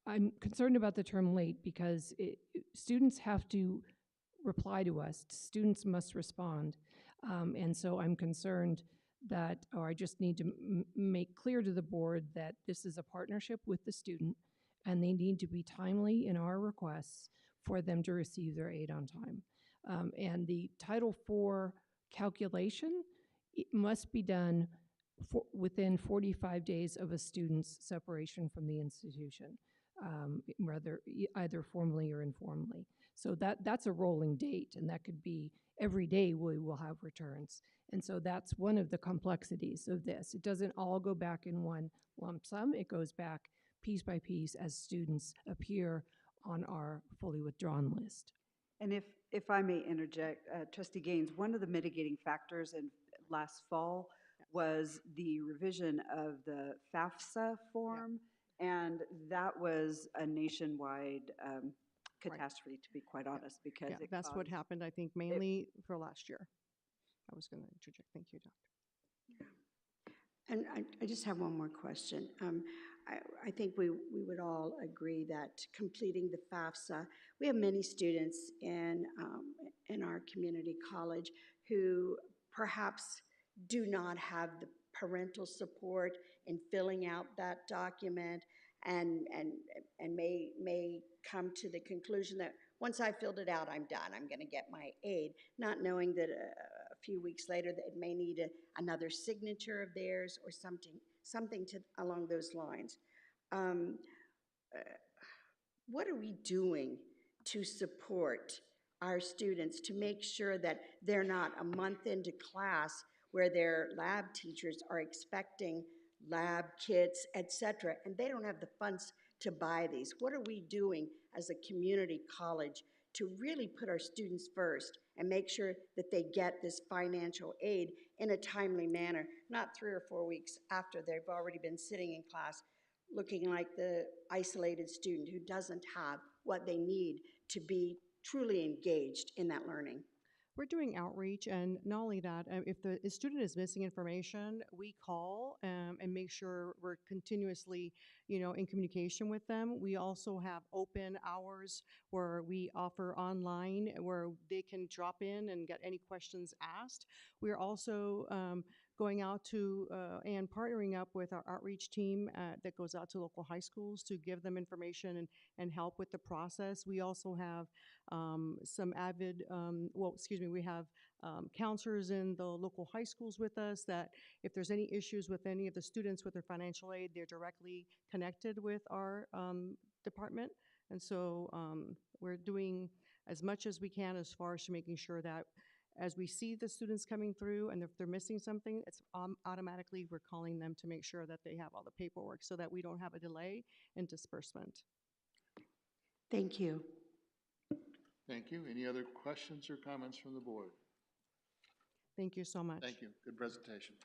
I'm concerned about the term late because students have to reply to us. Students must respond. And so I'm concerned that, or I just need to make clear to the board that this is a partnership with the student and they need to be timely in our requests for them to receive their aid on time. And the Title IV calculation, it must be done within 45 days of a student's separation from the institution, either formally or informally. So that's a rolling date, and that could be every day we will have returns. And so that's one of the complexities of this. It doesn't all go back in one lump sum. It goes back piece by piece as students appear on our fully withdrawn list. And if I may interject, Trustee Gaines, one of the mitigating factors in last fall was the revision of the FAFSA form, and that was a nationwide catastrophe, to be quite honest, because that's what happened, I think, mainly for last year. I was going to interject. Thank you, Doctor. And I just have one more question. I think we would all agree that completing the FAFSA, we have many students in our community college who perhaps do not have the parental support in filling out that document and may come to the conclusion that once I filled it out, I'm done, I'm gonna get my aid, not knowing that a few weeks later that it may need another signature of theirs or something along those lines. Um, what are we doing to support our students to make sure that they're not a month into class where their lab teachers are expecting lab kits, et cetera, and they don't have the funds to buy these? What are we doing as a community college to really put our students first and make sure that they get this financial aid in a timely manner, not 3 or 4 weeks after they've already been sitting in class looking like the isolated student who doesn't have what they need to be truly engaged in that learning? We're doing outreach, and not only that, if the student is missing information, we call and make sure we're continuously, in communication with them. We also have open hours where we offer online where they can drop in and get any questions asked. We're also going out to and partnering up with our outreach team that goes out to local high schools to give them information and help with the process. We also have some we have counselors in the local high schools with us that if there's any issues with any of the students with their financial aid, they're directly connected with our department. And so we're doing as much as we can as far as making sure that as we see the students coming through and if they're missing something, it's automatically we're calling them to make sure that they have all the paperwork so that we don't have a delay in disbursement. Thank you. Thank you. Any other questions or comments from the board? Thank you so much. Thank you. Good presentation.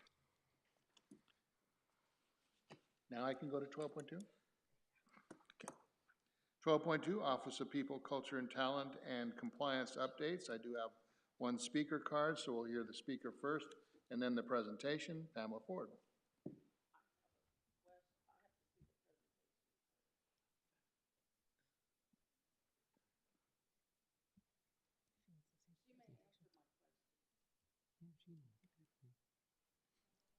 Now I can go to 12.2? Okay. 12.2, Office of People, Culture, and Talent and Compliance Updates. I do have one speaker card, so we'll hear the speaker first and then the presentation. Pamela Ford.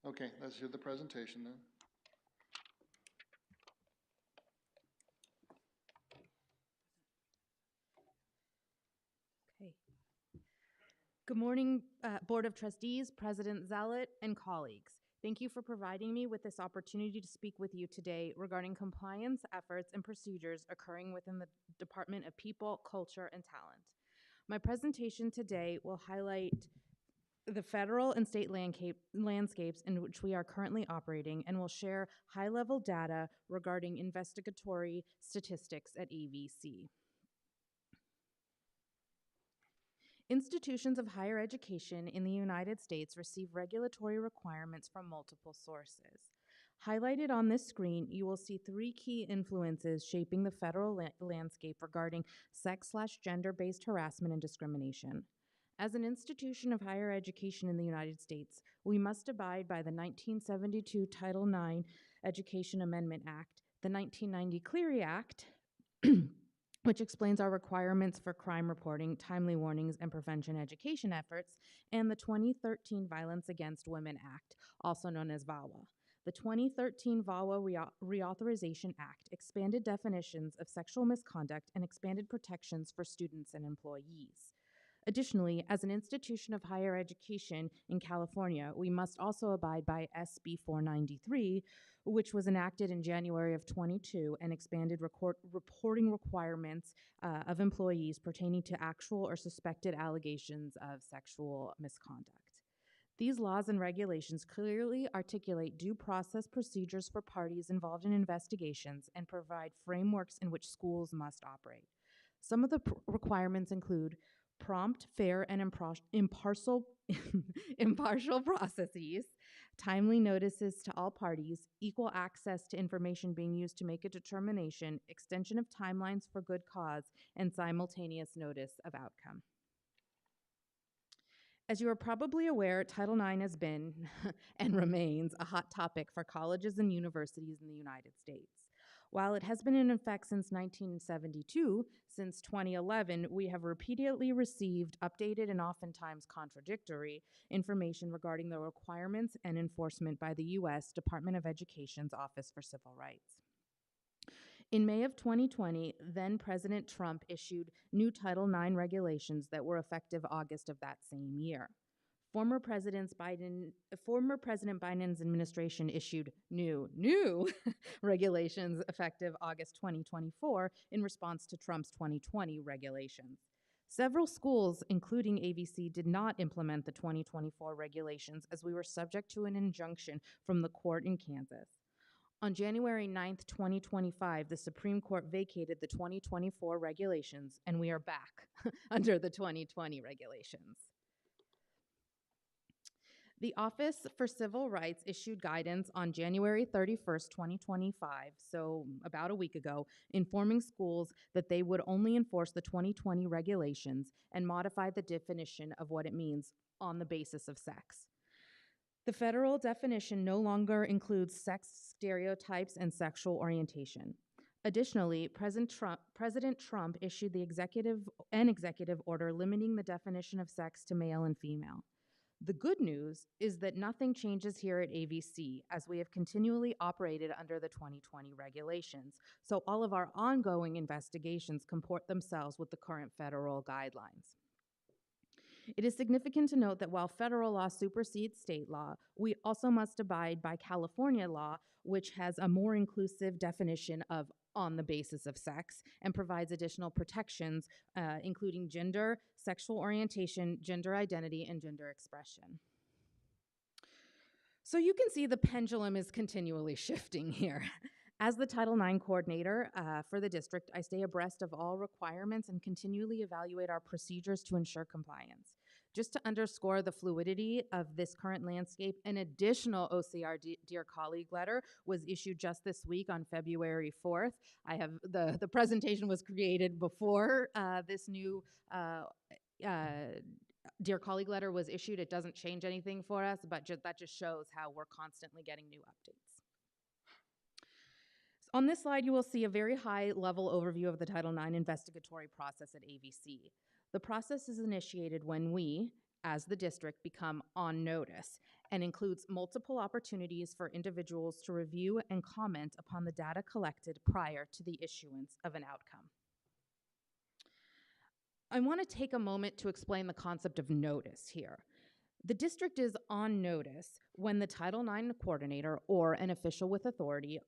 Okay, let's hear the presentation then. Okay. Good morning, Board of Trustees, President Zealot, and colleagues. Thank you for providing me with this opportunity to speak with you today regarding compliance efforts and procedures occurring within the Department of People, Culture, and Talent. My presentation today will highlight the federal and state landscapes in which we are currently operating and will share high-level data regarding investigatory statistics at AVC. Institutions of higher education in the United States receive regulatory requirements from multiple sources. Highlighted on this screen, you will see 3 key influences shaping the federal landscape regarding sex/gender-based harassment and discrimination. As an institution of higher education in the United States, we must abide by the 1972 Title IX Education Amendment Act, the 1990 Clery Act, which explains our requirements for crime reporting, timely warnings, and prevention education efforts, and the 2013 Violence Against Women Act, also known as VAWA. The 2013 VAWA Reauthorization Act expanded definitions of sexual misconduct and expanded protections for students and employees. Additionally, as an institution of higher education in California, we must also abide by SB 493, which was enacted in January of 22 and expanded reporting requirements of employees pertaining to actual or suspected allegations of sexual misconduct. These laws and regulations clearly articulate due process procedures for parties involved in investigations and provide frameworks in which schools must operate. Some of the requirements include prompt, fair, and impartial processes, timely notices to all parties, equal access to information being used to make a determination, extension of timelines for good cause, and simultaneous notice of outcome. As you are probably aware, Title IX has been and remains a hot topic for colleges and universities in the United States. While it has been in effect since 1972, since 2011, we have repeatedly received updated and oftentimes contradictory information regarding the requirements and enforcement by the U.S. Department of Education's Office for Civil Rights. In May of 2020, then President Trump issued new Title IX regulations that were effective August of that same year. Former President Biden's administration issued new regulations effective August 2024 in response to Trump's 2020 regulations. Several schools, including AVC, did not implement the 2024 regulations as we were subject to an injunction from the court in Kansas. On January 9th, 2025, the Supreme Court vacated the 2024 regulations, and we are back under the 2020 regulations. The Office for Civil Rights issued guidance on January 31st, 2025, so about a week ago, informing schools that they would only enforce the 2020 regulations and modify the definition of what it means on the basis of sex. The federal definition no longer includes sex stereotypes and sexual orientation. Additionally, President Trump issued an executive order limiting the definition of sex to male and female. The good news is that nothing changes here at AVC, as we have continually operated under the 2020 regulations, so all of our ongoing investigations comport themselves with the current federal guidelines. It is significant to note that while federal law supersedes state law, we also must abide by California law, which has a more inclusive definition of on the basis of sex and provides additional protections, including gender, sexual orientation, gender identity, and gender expression. So you can see the pendulum is continually shifting here. As the Title IX coordinator for the district, I stay abreast of all requirements and continually evaluate our procedures to ensure compliance. Just to underscore the fluidity of this current landscape, an additional OCR Dear Colleague letter was issued just this week on February 4th. The presentation was created before this new Dear Colleague letter was issued. It doesn't change anything for us, but that just shows how we're constantly getting new updates. On this slide, you will see a very high-level overview of the Title IX investigatory process at AVC. The process is initiated when we, as the district, become on notice and includes multiple opportunities for individuals to review and comment upon the data collected prior to the issuance of an outcome. I want to take a moment to explain the concept of notice here. The district is on notice when the Title IX coordinator or an official with authority,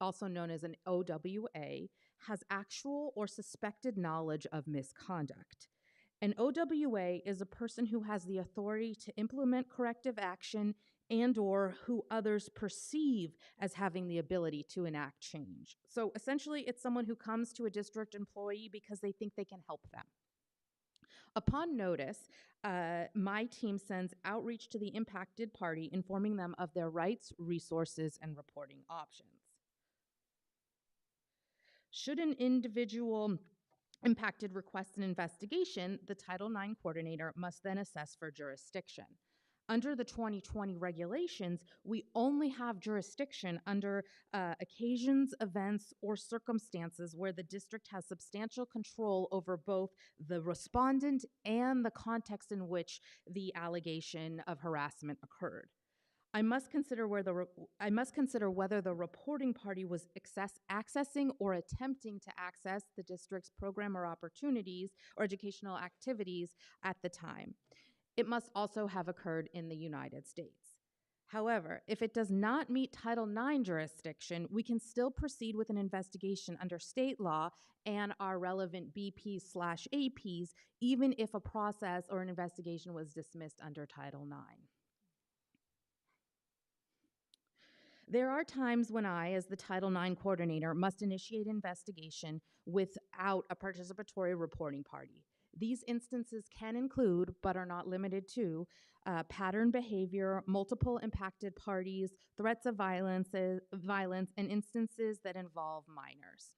also known as an OWA, has actual or suspected knowledge of misconduct. An OWA is a person who has the authority to implement corrective action and/or who others perceive as having the ability to enact change. So essentially, it's someone who comes to a district employee because they think they can help them. Upon notice, my team sends outreach to the impacted party, informing them of their rights, resources, and reporting options. Should an individual impacted request an investigation, the Title IX coordinator must then assess for jurisdiction. Under the 2020 regulations, we only have jurisdiction under occasions, events, or circumstances where the district has substantial control over both the respondent and the context in which the allegation of harassment occurred. I must consider whether the reporting party was accessing or attempting to access the district's program or opportunities or educational activities at the time. It must also have occurred in the United States. However, if it does not meet Title IX jurisdiction, we can still proceed with an investigation under state law and our relevant BPs/APs, even if a process or an investigation was dismissed under Title IX. There are times when I, as the Title IX coordinator, must initiate an investigation without a participatory reporting party. These instances can include, but are not limited to, pattern behavior, multiple impacted parties, threats of violence, and instances that involve minors.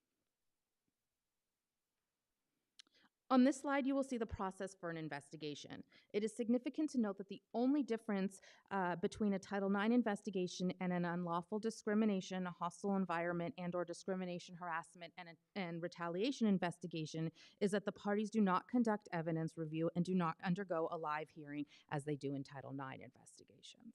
On this slide, you will see the process for an investigation. It is significant to note that the only difference between a Title IX investigation and an unlawful discrimination, a hostile environment, and/or discrimination, harassment, and retaliation investigation is that the parties do not conduct evidence review and do not undergo a live hearing as they do in Title IX investigations.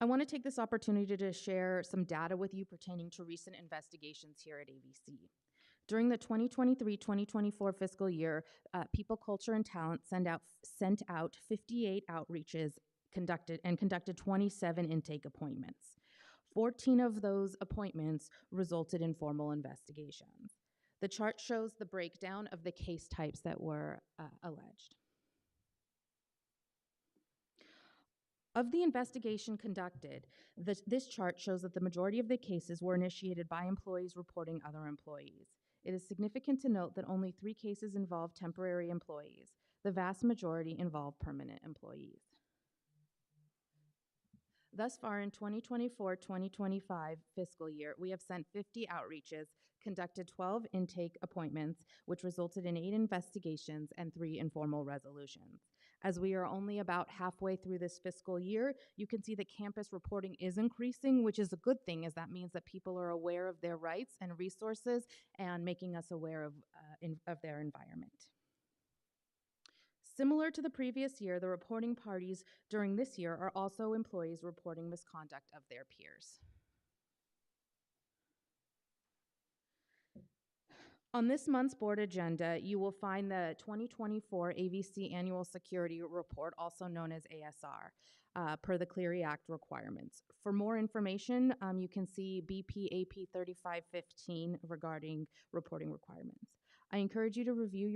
I want to take this opportunity to share some data with you pertaining to recent investigations here at AVC. During the 2023-2024 fiscal year, People, Culture, and Talent sent out 58 outreaches conducted 27 intake appointments. 14 of those appointments resulted in formal investigations. The chart shows the breakdown of the case types that were alleged. Of the investigation conducted, this chart shows that the majority of the cases were initiated by employees reporting other employees. It is significant to note that only 3 cases involved temporary employees. The vast majority involved permanent employees. Thus far in 2024-2025 fiscal year, we have sent 50 outreaches, conducted 12 intake appointments, which resulted in 8 investigations and 3 informal resolutions. As we are only about halfway through this fiscal year, you can see that campus reporting is increasing, which is a good thing, as that means that people are aware of their rights and resources and making us aware of their environment. Similar to the previous year, the reporting parties during this year are also employees reporting misconduct of their peers. On this month's board agenda, you will find the 2024 AVC Annual Security Report, also known as ASR, per the Clery Act requirements. For more information, you can see BPAP 3515 regarding reporting requirements. I encourage you to review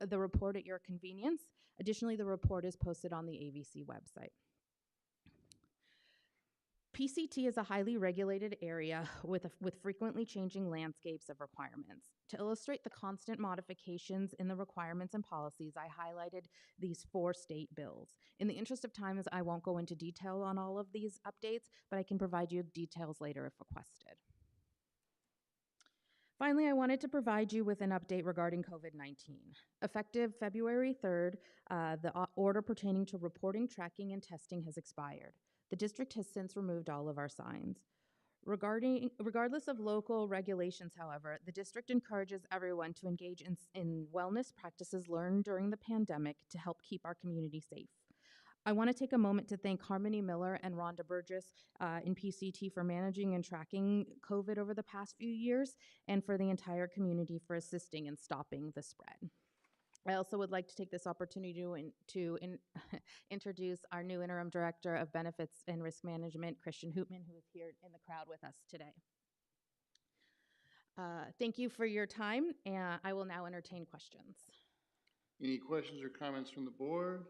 the report at your convenience. Additionally, the report is posted on the AVC website. PCT is a highly regulated area with frequently changing landscapes of requirements. To illustrate the constant modifications in the requirements and policies, I highlighted these 4 state bills. In the interest of time, I won't go into detail on all of these updates, but I can provide you details later if requested. Finally, I wanted to provide you with an update regarding COVID-19. Effective February 3rd, the order pertaining to reporting, tracking, and testing has expired. The district has since removed all of our signs. Regardless of local regulations, however, the district encourages everyone to engage in wellness practices learned during the pandemic to help keep our community safe. I want to take a moment to thank Harmony Miller and Rhonda Burgess in PCT for managing and tracking COVID over the past few years, and for the entire community for assisting in stopping the spread. I also would like to take this opportunity to introduce our new Interim Director of Benefits and Risk Management, Christian Hoopman, who is here in the crowd with us today. Thank you for your time, and I will now entertain questions. Any questions or comments from the board?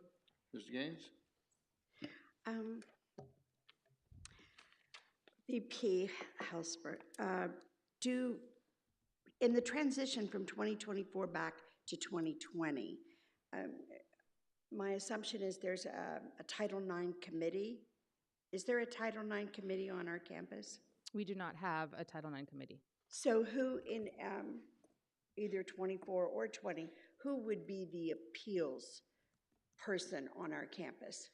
Mr. Gaines? VP Halsbert, in the transition from 2024 back to 2020, my assumption is there's a Title IX committee. Is there a Title IX committee on our campus? We do not have a Title IX committee. So who in either 24 or 20, who would be the appeals person on our campus?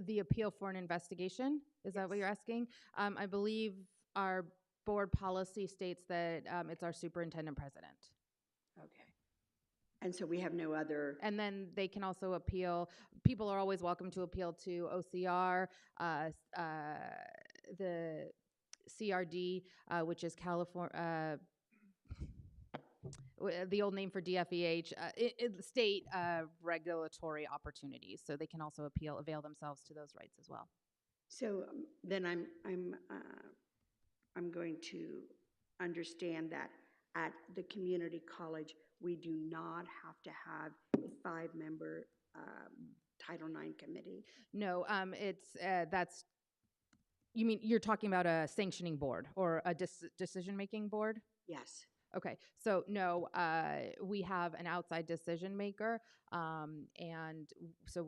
The appeal for an investigation? Is that what you're asking? I believe our board policy states that it's our superintendent president. Okay. And so we have no other... And then they can also appeal. People are always welcome to appeal to OCR, the CRD, which is California... the old name for DFEH, state regulatory opportunities. So they can also avail themselves to those rights as well. So then I'm going to understand that at the community college, we do not have to have a 5-member Title IX committee? No, that's, you mean, you're talking about a sanctioning board or a decision-making board? Yes. Okay, so no, we have an outside decision maker, and so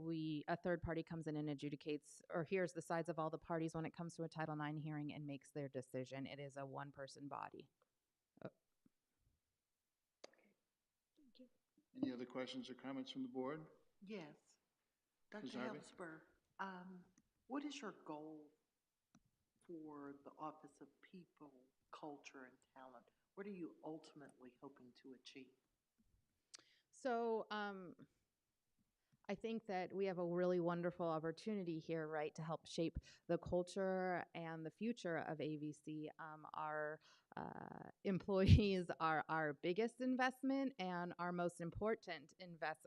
a third party comes in and adjudicates or hears the sides of all the parties when it comes to a Title IX hearing and makes their decision. It is a one-person body. Any other questions or comments from the board? Yes. Ms. Dr. Harvey? Helzberg, what is your goal for the Office of People, Culture, and Talent? What are you ultimately hoping to achieve? So I think that we have a really wonderful opportunity here, right, to help shape the culture and the future of AVC. Our employees are our biggest investment and our most important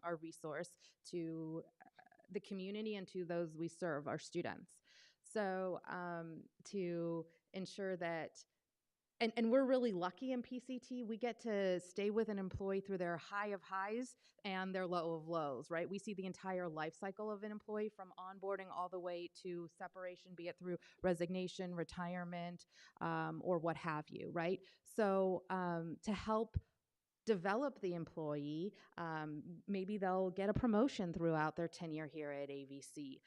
our resource to the community and to those we serve, our students. So to ensure that and we're really lucky in PCT. We get to stay with an employee through their high of highs and their low of lows, right? We see the entire life cycle of an employee from onboarding all the way to separation, be it through resignation, retirement, or what have you, right? So to help develop the employee, maybe they'll get a promotion throughout their tenure here at AVC,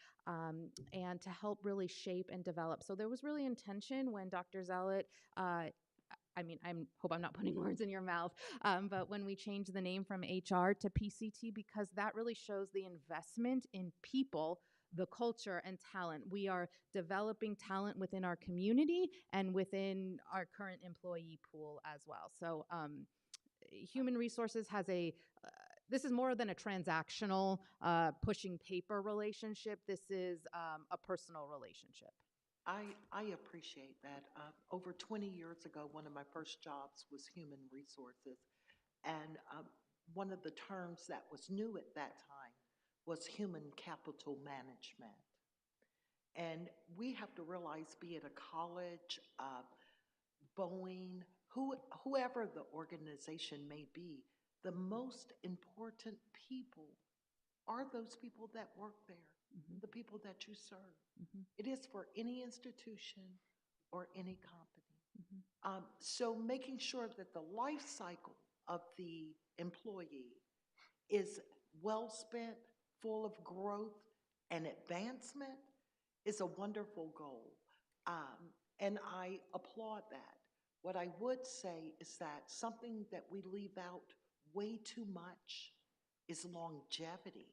and to help really shape and develop. So there was really intention when Dr. Zealot, I mean, I hope I'm not putting words in your mouth, but when we changed the name from HR to PCT, because that really shows the investment in people, the culture, and talent. We are developing talent within our community and within our current employee pool as well. So human resources has this is more than a transactional pushing paper relationship. This is a personal relationship. I appreciate that. Over 20 years ago, one of my first jobs was human resources. And one of the terms that was new at that time was human capital management. And we have to realize, be it a college, Boeing, whoever the organization may be, the most important people are those people that work there, the people that you serve. It is for any institution or any company. So making sure that the life cycle of the employee is well spent, full of growth and advancement is a wonderful goal. And I applaud that. What I would say is that something that we leave out way too much is longevity.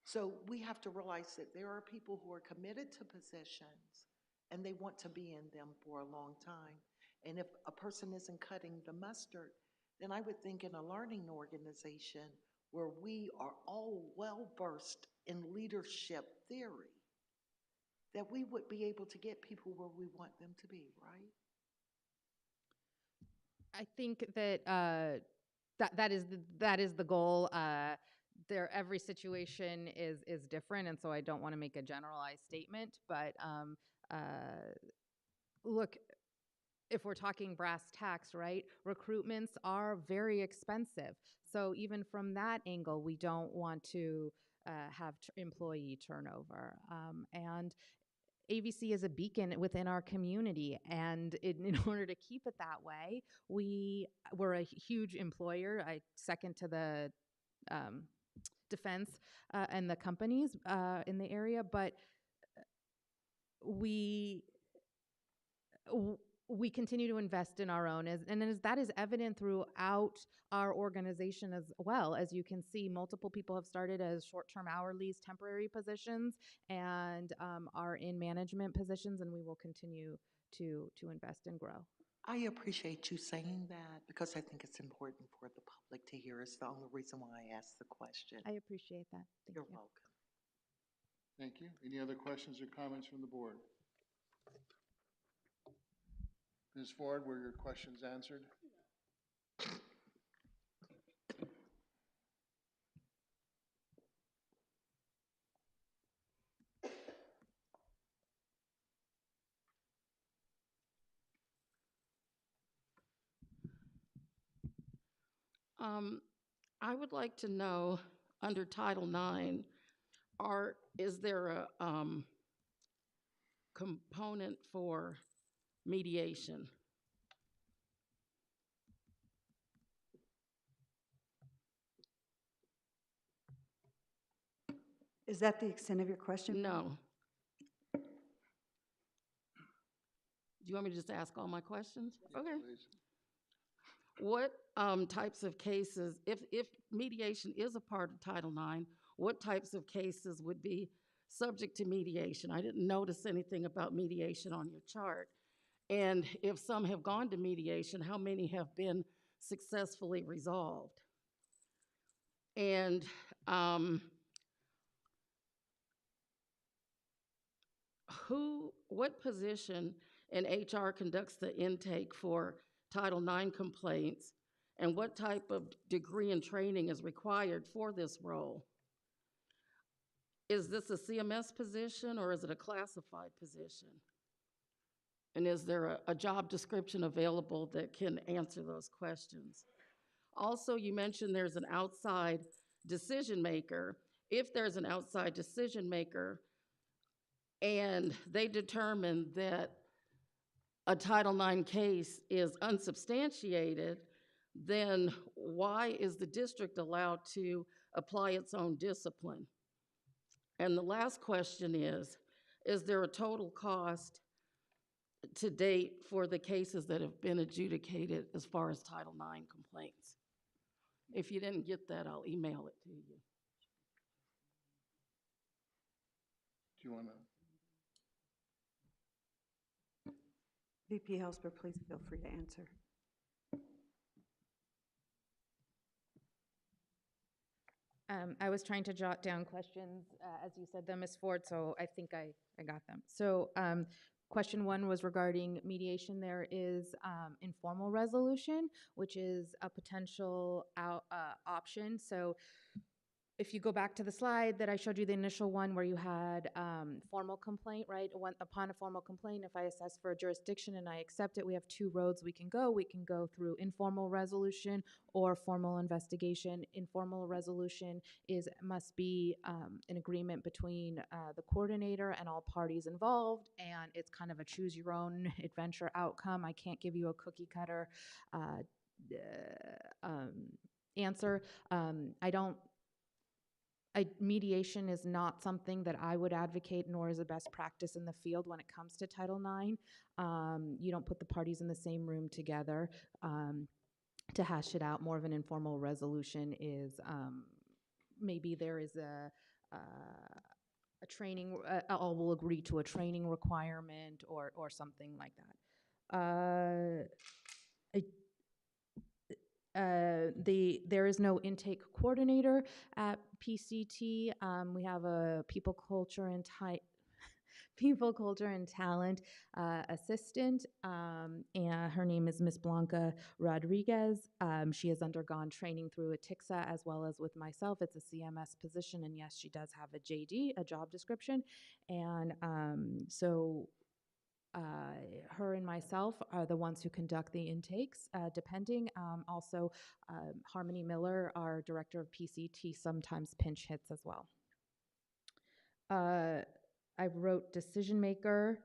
So we have to realize that there are people who are committed to positions and they want to be in them for a long time. And if a person isn't cutting the mustard, then I would think in a learning organization where we are all well-versed in leadership theory, that we would be able to get people where we want them to be, right? I think that that is the goal. Every situation is different, and so I don't want to make a generalized statement. But look, if we're talking brass tacks, right? Recruitments are very expensive. So even from that angle, we don't want to have employee turnover. And AVC is a beacon within our community, and in order to keep it that way, we're a huge employer. I second to the defense and the companies in the area, but we continue to invest in our own, that is evident throughout our organization as well. As you can see, multiple people have started as short-term hourlies, temporary positions, and are in management positions, and we will continue to invest and grow. I appreciate you saying that because I think it's important for the public to hear. It's the only reason why I asked the question. I appreciate that. You're welcome. Thank you. Any other questions or comments from the board? Ms. Ford, were your questions answered? I would like to know, under Title IX, is there a component for mediation? Is that the extent of your question? No. Do you want me to just ask all my questions? Yes, Okay. please. what types of cases, if mediation is a part of Title IX, what types of cases would be subject to mediation? I didn't notice anything about mediation on your chart. And if some have gone to mediation, how many have been successfully resolved? And what position in HR conducts the intake for Title IX complaints, and what type of degree and training is required for this role? Is this a CMS position or is it a classified position? And is there a job description available that can answer those questions? Also, you mentioned there's an outside decision maker. If there's an outside decision maker and they determine that a Title IX case is unsubstantiated, then why is the district allowed to apply its own discipline? And the last question is there a total cost to date for the cases that have been adjudicated as far as Title IX complaints? If you didn't get that, I'll email it to you. Do you want to? VP Helsper, please feel free to answer. I was trying to jot down questions as you said them, Ms. Ford, so I think I got them. So question one was regarding mediation. There is informal resolution, which is a potential option. So if you go back to the slide that I showed you, the initial one where you had formal complaint, right? Upon a formal complaint, if I assess for a jurisdiction and I accept it, we have two roads we can go. We can go through informal resolution or formal investigation. Informal resolution must be an agreement between the coordinator and all parties involved, and it's kind of a choose your own adventure outcome. I can't give you a cookie cutter answer. Mediation is not something that I would advocate, nor is a best practice in the field when it comes to Title IX. You don't put the parties in the same room together to hash it out. More of an informal resolution is maybe there is a training, all will agree to a training requirement or something like that. There is no intake coordinator at PCT. We have a people culture and talent assistant, and her name is Ms. Blanca Rodriguez. She has undergone training through ATICSA as well as with myself. It's a CMS position, and yes, she does have a JD, a job description, and her and myself are the ones who conduct the intakes, depending. Also, Harmony Miller, our director of PCT, sometimes pinch hits as well. I wrote decision maker.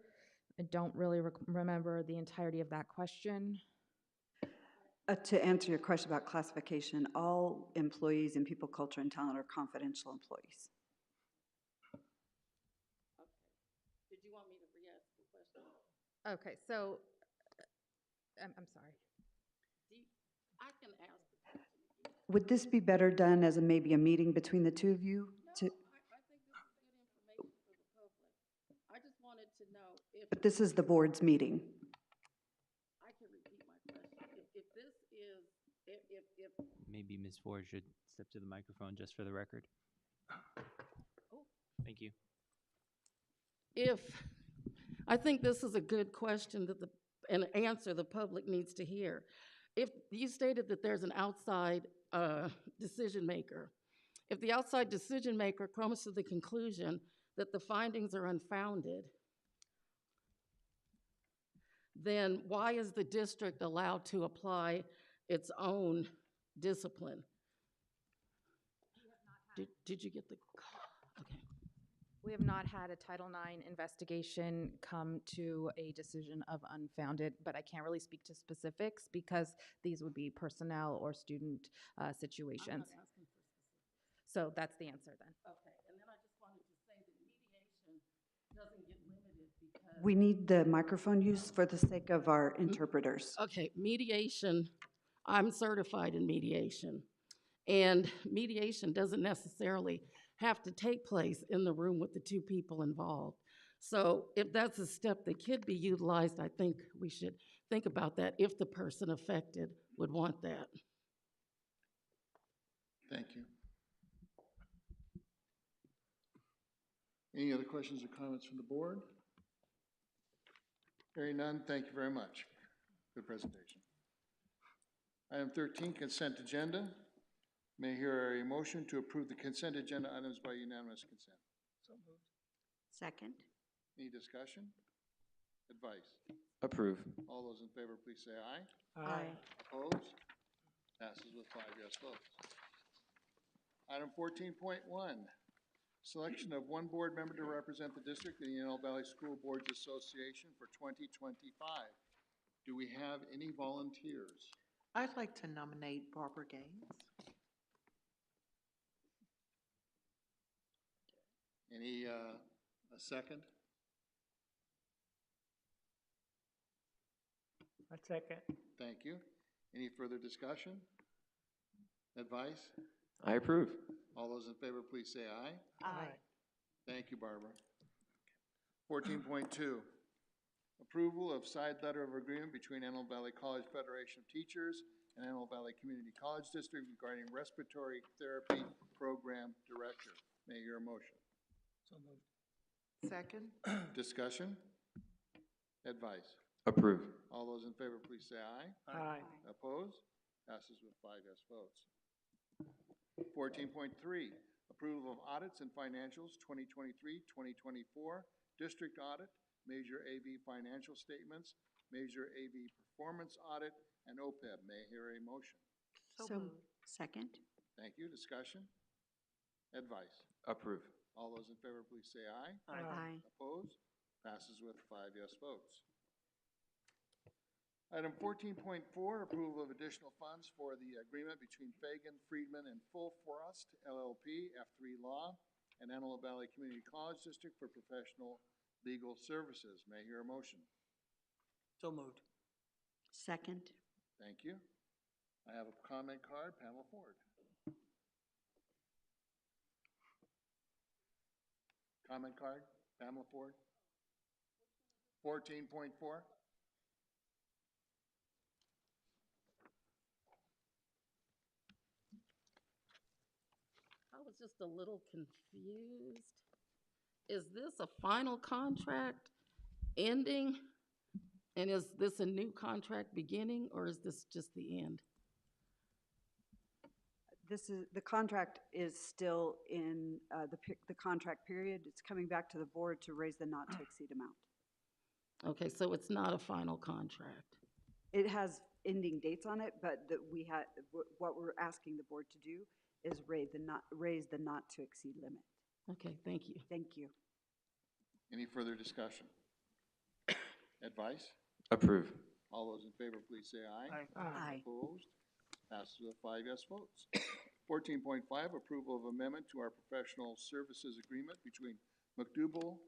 I don't really remember the entirety of that question. To answer your question about classification, all employees in people, culture, and talent are confidential employees. Did you want me to re-ask the question? Okay, so I'm sorry. I can ask the question again. Would this be better done as maybe a meeting between the two of you? No, I think this is good information for the public. I just wanted to know if... But this is the board's meeting. I can repeat my question. If this is... Maybe Ms. Ford should step to the microphone just for the record. Oh. Thank you. I think this is a good question that an answer the public needs to hear. If you stated that there's an outside decision maker, if the outside decision maker comes to the conclusion that the findings are unfounded, then why is the district allowed to apply its own discipline? Did you get the... Okay. We have not had a Title IX investigation come to a decision of unfounded, but I can't really speak to specifics because these would be personnel or student situations. I'm not asking for specifics. So that's the answer then. Okay, and then I just wanted to say that mediation doesn't get limited because... We need the microphone used for the sake of our interpreters. Okay, mediation I'm certified in mediation. And mediation doesn't necessarily have to take place in the room with the two people involved. So if that's a step that could be utilized, I think we should think about that if the person affected would want that. Thank you. Any other questions or comments from the board? Hearing none, thank you very much. Good presentation. Item 13, consent agenda. May I hear a motion to approve the consent agenda items by unanimous consent? So moved. Second. Any discussion? Advice? Approve. All those in favor, please say aye. Aye. Opposed? Passes with 5 yes votes. Item 14.1, selection of one board member to represent the district in the Antelope Valley School Boards Association for 2025. Do we have any volunteers? I'd like to nominate Barbara Gaines. Any, a second? A second. Thank you. Any further discussion? Advice? I approve. All those in favor, please say aye. Aye. Thank you, Barbara. 14.2, approval of side letter of agreement between Antelope Valley College Federation of Teachers and Antelope Valley Community College District regarding respiratory therapy program director. May I hear a motion? So moved. Second. Discussion? Advice? Approve. All those in favor, please say aye. Aye. Opposed? Passes with 5 yes votes. 14.3, approval of audits and financials 2023-2024, district audit, major AV financial statements, major AV performance audit, and OPEB. May I hear a motion? So moved. Second. Thank you. Discussion? Advice? Approve. All those in favor, please say aye. Aye. Opposed? Passes with 5 yes votes. Item 14.4, approval of additional funds for the agreement between Fagan, Friedman, and Full Frost LLP, F3 Law, and Antelope Valley Community College District for professional legal services. May I hear a motion? So moved. Second. Thank you. I have a comment card, Pamela Ford. Comment card, Pamela Ford. 14.4. I was just a little confused. Is this a final contract ending? And is this a new contract beginning, or is this just the end? This is, the contract is still in the contract period. It's coming back to the board to raise the not to exceed amount. Okay, so it's not a final contract. It has ending dates on it, but what we're asking the board to do is raise the not to exceed limit. Okay, thank you. Thank you. Any further discussion? Advice? Approve. All those in favor, please say aye. Aye. Opposed? Passes with 5 yes votes. 14.5, approval of amendment to our professional services agreement between McDougal,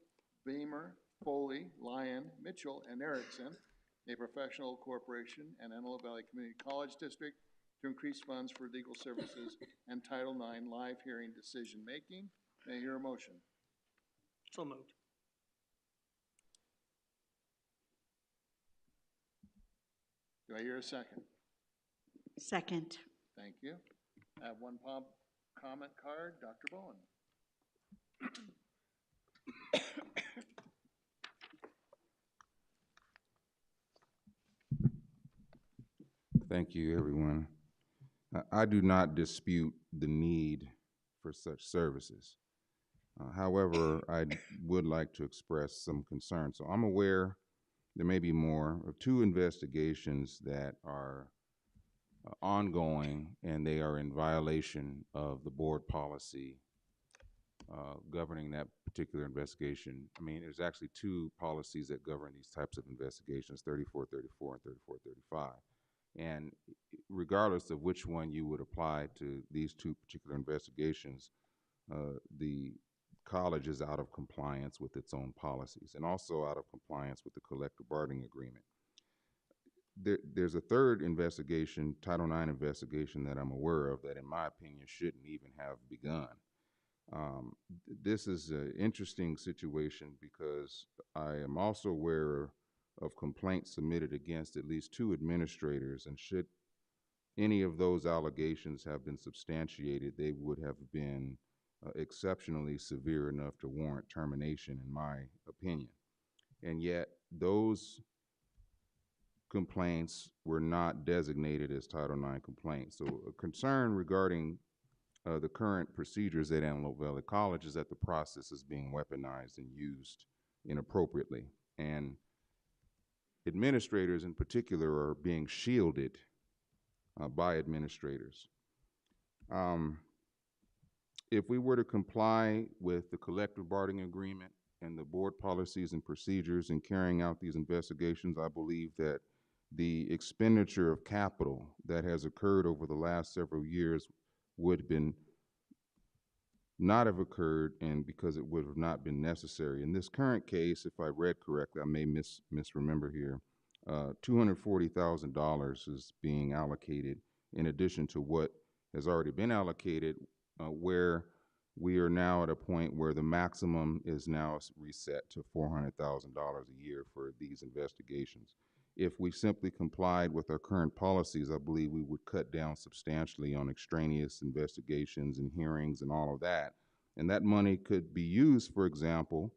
Bamer, Foley, Lyon, Mitchell, and Erickson, a professional corporation, and Antelope Valley Community College District to increase funds for legal services and Title IX live hearing decision-making. May I hear a motion? So moved. Do I hear a second? Second. Thank you. I have one comment card, Dr. Bowen. Thank you, everyone. I do not dispute the need for such services. However, I would like to express some concern. So I'm aware there may be more of 2 investigations that are ongoing, and they are in violation of the board policy governing that particular investigation. I mean, there's actually 2 policies that govern these types of investigations, 3434 and 3435. And regardless of which one you would apply to these 2 particular investigations, the college is out of compliance with its own policies and also out of compliance with the collective bargaining agreement. there's a third investigation, Title IX investigation, that I'm aware of that, in my opinion, shouldn't even have begun. This is an interesting situation because I am also aware of complaints submitted against at least 2 administrators, and should any of those allegations have been substantiated, they would have been exceptionally severe enough to warrant termination, in my opinion. And yet, those complaints were not designated as Title IX complaints. So a concern regarding the current procedures at Antelope Valley College is that the process is being weaponized and used inappropriately. And administrators in particular are being shielded by administrators. If we were to comply with the collective bargaining agreement and the board policies and procedures in carrying out these investigations, I believe that the expenditure of capital that has occurred over the last several years would have been not have occurred, and because it would have not been necessary. In this current case, if I read correctly, I may misremember here, $240,000 is being allocated in addition to what has already been allocated, where we are now at a point where the maximum is now reset to $400,000 a year for these investigations. If we simply complied with our current policies, I believe we would cut down substantially on extraneous investigations and hearings and all of that. And that money could be used, for example,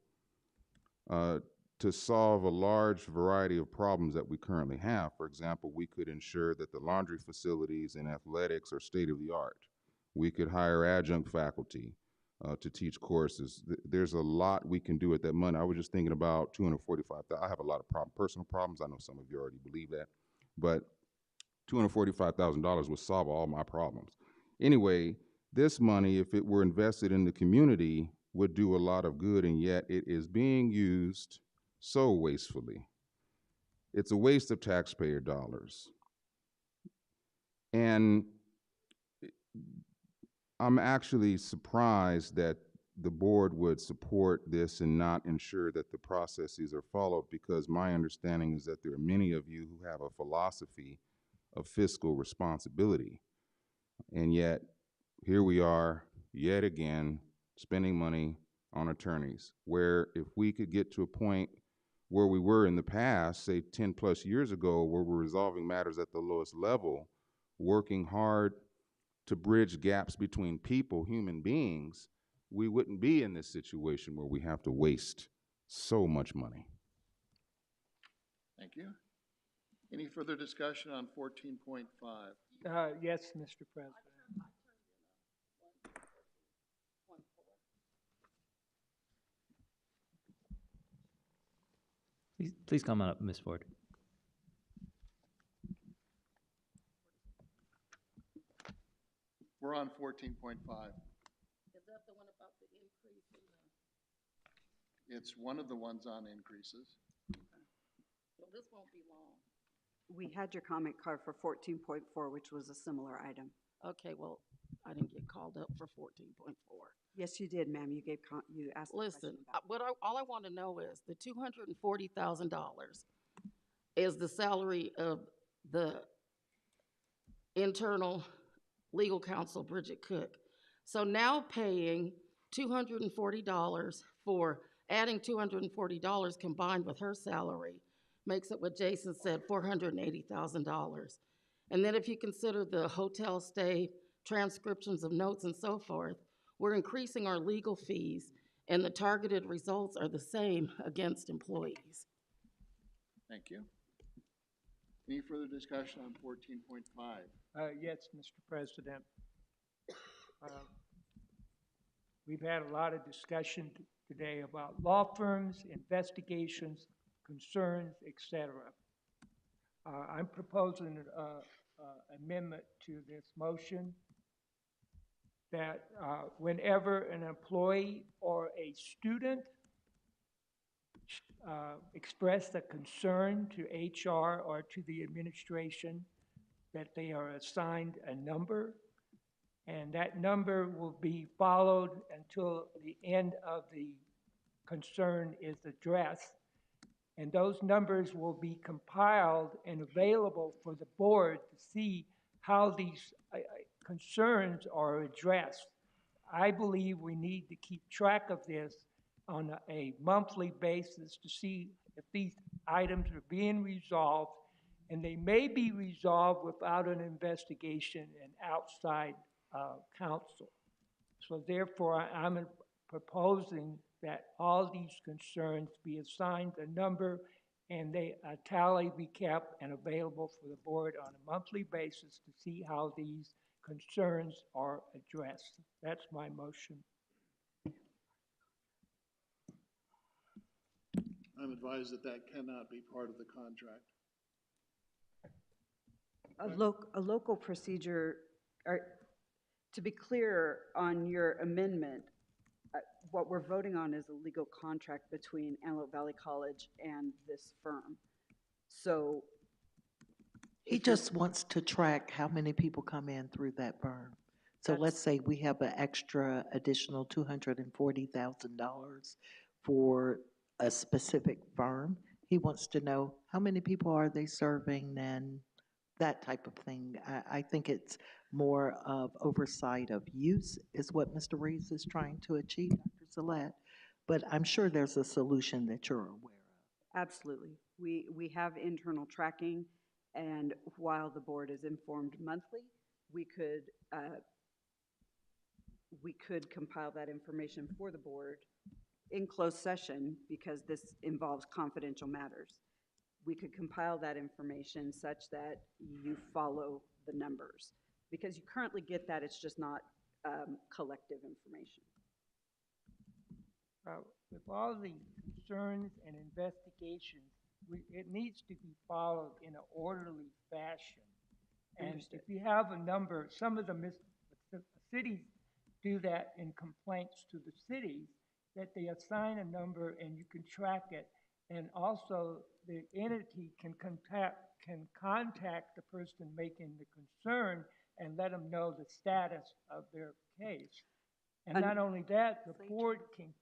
to solve a large variety of problems that we currently have. For example, we could ensure that the laundry facilities and athletics are state-of-the-art. We could hire adjunct faculty to teach courses. There's a lot we can do with that money. I was just thinking about $245,000. I have a lot of personal problems. I know some of you already believe that, but $245,000 would solve all my problems. Anyway, this money, if it were invested in the community, would do a lot of good, and yet it is being used so wastefully. It's a waste of taxpayer dollars. And I'm actually surprised that the board would support this and not ensure that the processes are followed, because my understanding is that there are many of you who have a philosophy of fiscal responsibility. And yet, here we are, yet again, spending money on attorneys, where if we could get to a point where we were in the past, say 10 plus years ago, where we're resolving matters at the lowest level, working hard to bridge gaps between people, human beings, we wouldn't be in this situation where we have to waste so much money. Thank you. Any further discussion on 14.5? Yes, Mr. President. Please come on up, Ms. Ford. We're on 14.5. Is that the one about the increase in the? It's one of the ones on increases. Well, this won't be long. We had your comment card for 14.4, which was a similar item. Okay, well, I didn't get called up for 14.4. Yes, you did, ma'am. You asked. Listen, all I want to know is the $240,000 is the salary of the internal legal counsel, Bridget Cook. So now paying $240 for adding $240 combined with her salary makes it what Jason said, $480,000. And then if you consider the hotel stay, transcriptions of notes and so forth, we're increasing our legal fees, and the targeted results are the same against employees. Thank you. Any further discussion on 14.5? Yes, Mr. President. We've had a lot of discussion today about law firms, investigations, concerns, etc. I'm proposing an amendment to this motion that whenever an employee or a student express a concern to HR or to the administration, that they are assigned a number, and that number will be followed until the end of the concern is addressed. And those numbers will be compiled and available for the board to see how these concerns are addressed. I believe we need to keep track of this on a monthly basis to see if these items are being resolved, and they may be resolved without an investigation and outside counsel. So therefore, I'm proposing that all these concerns be assigned a number and a tally be kept and available for the board on a monthly basis to see how these concerns are addressed. That's my motion. I'm advised that that cannot be part of the contract. A local procedure, to be clear on your amendment, what we're voting on is a legal contract between Antelope Valley College and this firm. So He just wants to track how many people come in through that firm. So let's say we have an extra additional $240,000 for a specific firm. He wants to know how many people are they serving and that type of thing. I think it's more of oversight of use is what Mr. Reeves is trying to achieve, Dr. Zalat. But I'm sure there's a solution that you're aware of. absolutely. We have internal tracking, and while the board is informed monthly, we could compile that information for the board in closed session because this involves confidential matters. We could compile that information such that you follow the numbers because you currently get that, it's just not collective information. With all the concerns and investigations, it needs to be followed in an orderly fashion. And Understood. if you have a number, some of the cities do that in complaints to the cities, that they assign a number and you can track it. And also the entity can contact the person making the concern and let them know the status of their case. And not only that, the board can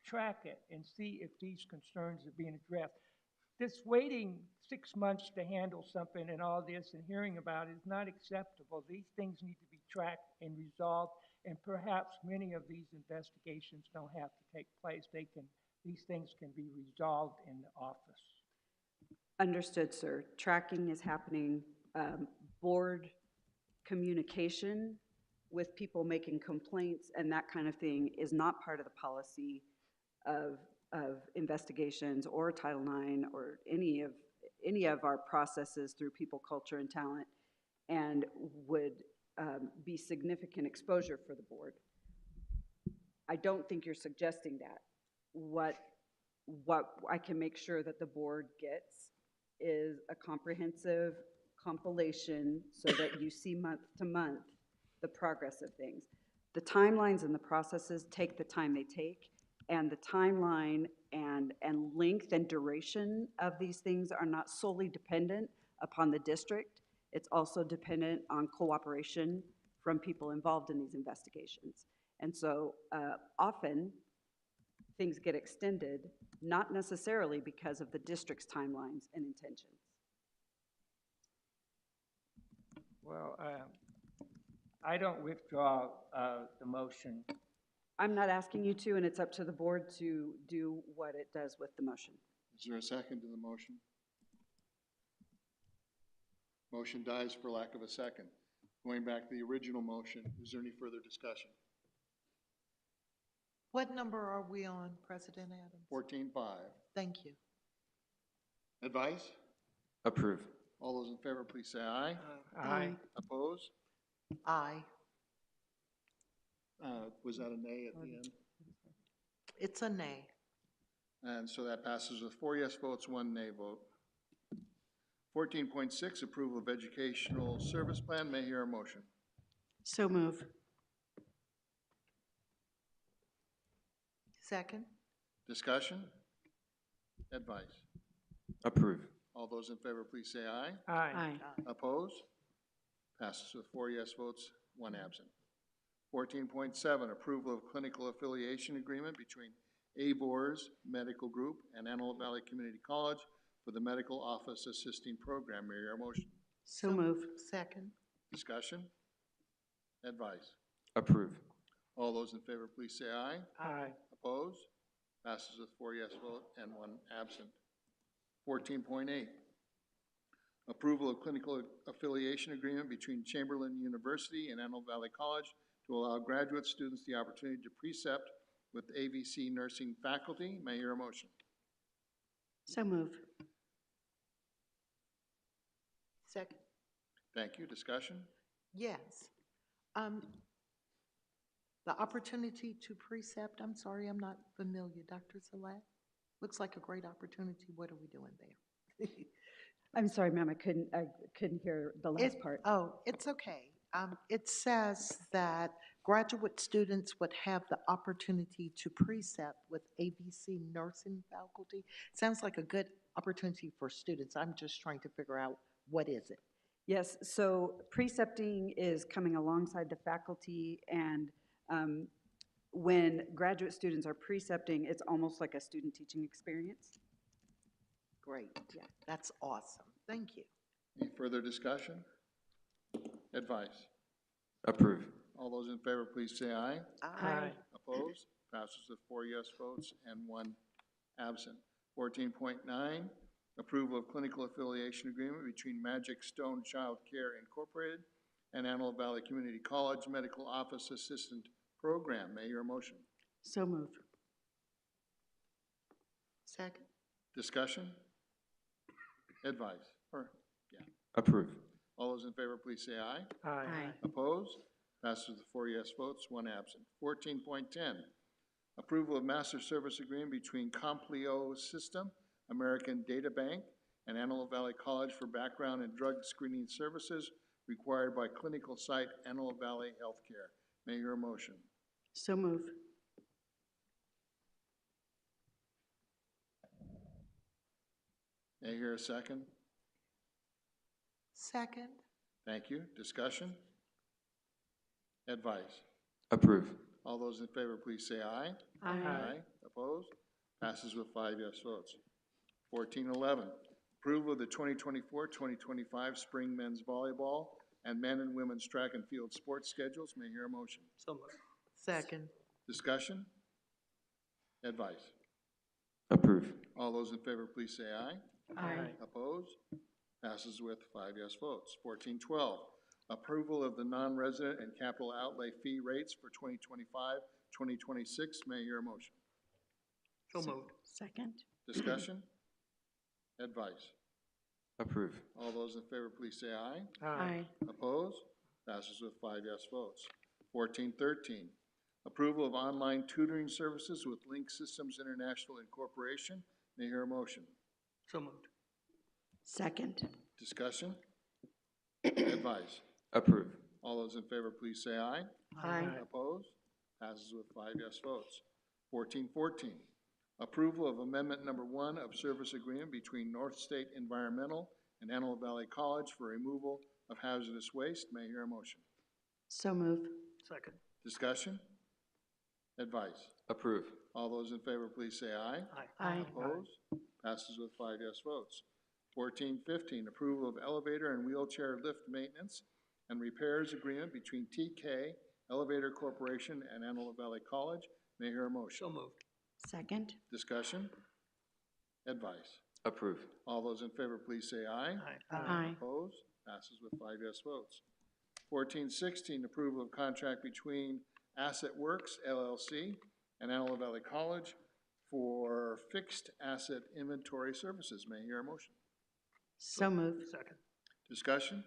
track it and see if these concerns are being addressed. This waiting 6 months to handle something and all this and hearing about it is not acceptable. These things need to be tracked and resolved, and perhaps many of these investigations don't have to take place. These things can be resolved in the office. Understood, sir. Tracking is happening. Board communication with people making complaints and that kind of thing is not part of the policy of investigations or Title IX or any of our processes through people, culture, and talent, and would be significant exposure for the board. I don't think you're suggesting that. What I can make sure that the board gets is a comprehensive compilation so that you see month to month the progress of things. The timelines and the processes take the time they take, and the timeline and length and duration of these things are not solely dependent upon the district. It's also dependent on cooperation from people involved in these investigations. And so often things get extended, not necessarily because of the district's timelines and intentions. Well, I don't withdraw the motion. I'm not asking you to, and it's up to the board to do what it does with the motion. Is there a second to the motion? Motion dies for lack of a second. Going back to the original motion, is there any further discussion? What number are we on, President Adams? 14.5. Thank you. Advice? Approve. All those in favor, please say aye. Aye. Opposed? Aye. Was that a nay at the end? It's a nay. And so that passes with 4 yes votes, 1 nay vote. 14.6, approval of educational service plan. May I hear a motion? So move. Second. Discussion? Advice? Approve. All those in favor, please say aye. Aye. Opposed? Passes with 4 yes votes, 1 absent. 14.7, approval of clinical affiliation agreement between AVOR's Medical Group, and Antelope Valley Community College for the Medical Office Assisting Program. May I hear a motion? So move. Second. Discussion? Advice? Approve. All those in favor, please say aye. Aye. Opposed? Passes with 4 yes votes and 1 absent. 14.8, approval of clinical affiliation agreement between Chamberlain University and Antelope Valley College to allow graduate students the opportunity to precept with AVC nursing faculty. May I hear a motion? So move. Second. Thank you. Discussion? Yes. The opportunity to precept, I'm sorry, I'm not familiar. Dr. Salat? Looks like a great opportunity. What are we doing there? I'm sorry, ma'am, I couldn't hear the last part. Oh, it's okay. It says that graduate students would have the opportunity to precept with AVC nursing faculty. Sounds like a good opportunity for students. I'm just trying to figure out what is it. Yes, so precepting is coming alongside the faculty, and when graduate students are precepting, it's almost like a student teaching experience. Great. Yeah, that's awesome. Thank you. Any further discussion? Advice? Approve. All those in favor, please say aye. Aye. Opposed? Passes with 4 yes votes and 1 absent. 14.9, approval of clinical affiliation agreement between Magic Stone Child Care Incorporated and Antelope Valley Community College Medical Office Assistant Program. May I hear a motion? So move. Second. Discussion? Advice? Approve. All those in favor, please say aye. Aye. Opposed? Passes with 4 yes votes, 1 absent. 14.10, approval of master service agreement between Complio System, American Data Bank, and Antelope Valley College for background and drug screening services required by clinical site Antelope Valley Healthcare. May I hear a motion? So move. May I hear a second? Second. Thank you. Discussion? Advice? Approve. All those in favor, please say aye. Aye. Opposed? Passes with 5 yes votes. 14.11, approval of the 2024-2025 spring men's volleyball and men and women's track and field sports schedules. May I hear a motion? So moved. Second. Discussion? Advice? Approve. All those in favor, please say aye. Aye. Opposed? Passes with 5 yes votes. 14.12, approval of the non-resident and capital outlay fee rates for 2025-2026. May I hear a motion? So moved. Second. Discussion? Advice? Approve. All those in favor, please say aye. Aye. Opposed? Passes with 5 yes votes. 14.13, approval of online tutoring services with Link Systems International Incorporation. May I hear a motion? So moved. Second. Discussion? Advice? Approve. All those in favor, please say aye. Aye. Opposed? Passes with 5 yes votes. 14.14, approval of amendment number 1 of service agreement between North State Environmental and Antelope Valley College for removal of hazardous waste. May I hear a motion? So move. Second. Discussion? Advice? Approve. All those in favor, please say aye. Aye. Opposed? Passes with 5 yes votes. 14.15, approval of elevator and wheelchair lift maintenance and repairs agreement between TK Elevator Corporation and Antelope Valley College. May I hear a motion? So moved. Second. Discussion? Advice? Approve. All those in favor, please say aye. Aye. Opposed? Passes with 5 yes votes. 14.16, approval of contract between Asset Works LLC and Antelope Valley College for fixed asset inventory services. May I hear a motion? So move. Second. Discussion?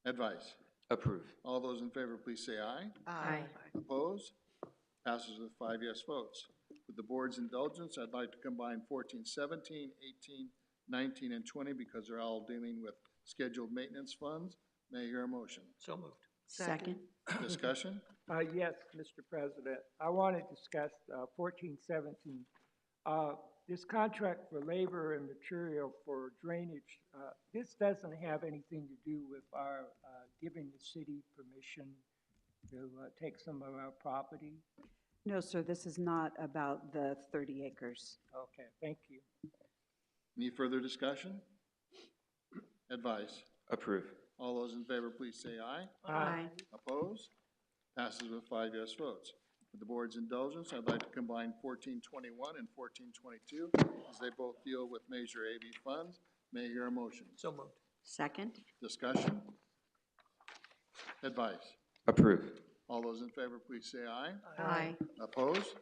Advice? Approve. All those in favor, please say aye. Aye. Opposed? Passes with 5 yes votes. With the board's indulgence, I'd like to combine 14, 17, 18, 19, and 20 because they're all dealing with scheduled maintenance funds. May I hear a motion? So moved. Second. Discussion? Yes, Mr. President. I want to discuss 1417. This contract for labor and material for drainage, this doesn't have anything to do with our giving the city permission to take some of our property. No, sir, this is not about the 30 acres. Okay, thank you. Any further discussion? Advice? Approve. All those in favor, please say aye. Aye. Opposed? Passes with 5 yes votes. With the board's indulgence, I'd like to combine 1421 and 1422 as they both deal with major AV funds. May I hear a motion? So moved. Second? Discussion? Advice? Approve. All those in favor, please say aye. Aye. Opposed?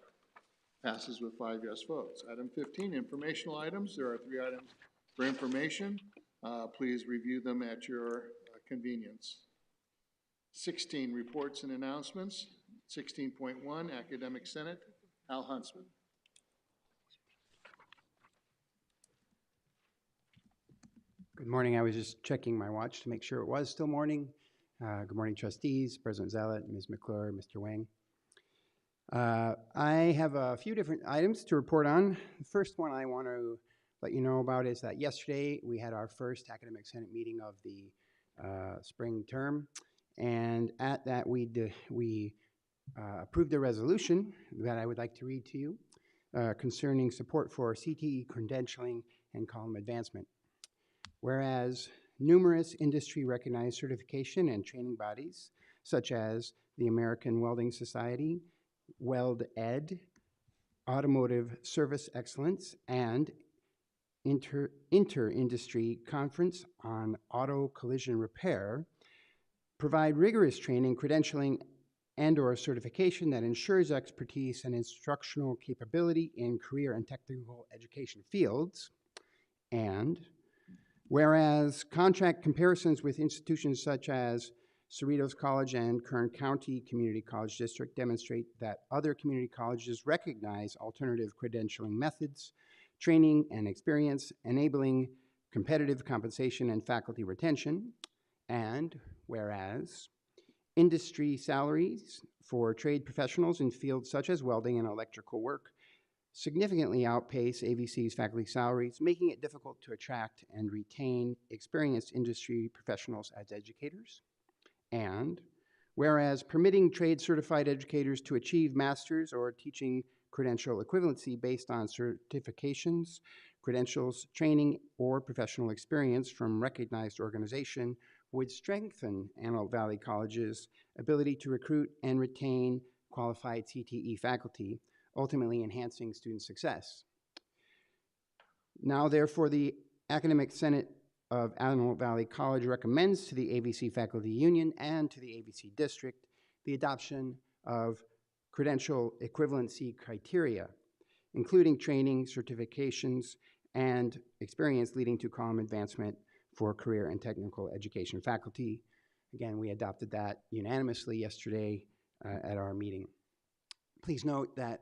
Passes with 5 yes votes. Item 15, informational items. There are 3 items for information. Please review them at your convenience. 16, reports and announcements. 16.1, Academic Senate. Al Huntsman. Good morning. I was just checking my watch to make sure it was still morning. Good morning, trustees, President Zealot, Ms. McClure, Mr. Wang. I have a few different items to report on. The first one I want to let you know about is that yesterday we had our first Academic Senate meeting of the spring term, and at that we approved a resolution that I would like to read to you concerning support for CTE credentialing and column advancement. Whereas numerous industry-recognized certification and training bodies, such as the American Welding Society, Weld Ed, Automotive Service Excellence, and Inter-Industry Conference on Auto Collision Repair, provide rigorous training, credentialing, and/or certification that ensures expertise and instructional capability in career and technical education fields. And whereas contract comparisons with institutions such as Cerritos College and Kern County Community College District demonstrate that other community colleges recognize alternative credentialing methods, training, and experience, enabling competitive compensation and faculty retention. And whereas industry salaries for trade professionals in fields such as welding and electrical work significantly outpace AVC's faculty salaries, making it difficult to attract and retain experienced industry professionals as educators. And whereas permitting trade-certified educators to achieve master's or teaching credential equivalency based on certifications, credentials, training, or professional experience from recognized organization would strengthen Antelope Valley College's ability to recruit and retain qualified CTE faculty, ultimately enhancing student success. Now, therefore, the Academic Senate of Antelope Valley College recommends to the AVC Faculty Union and to the AVC District the adoption of credential equivalency criteria, including training, certifications, and experience leading to column advancement for career and technical education faculty. Again, we adopted that unanimously yesterday at our meeting. Please note that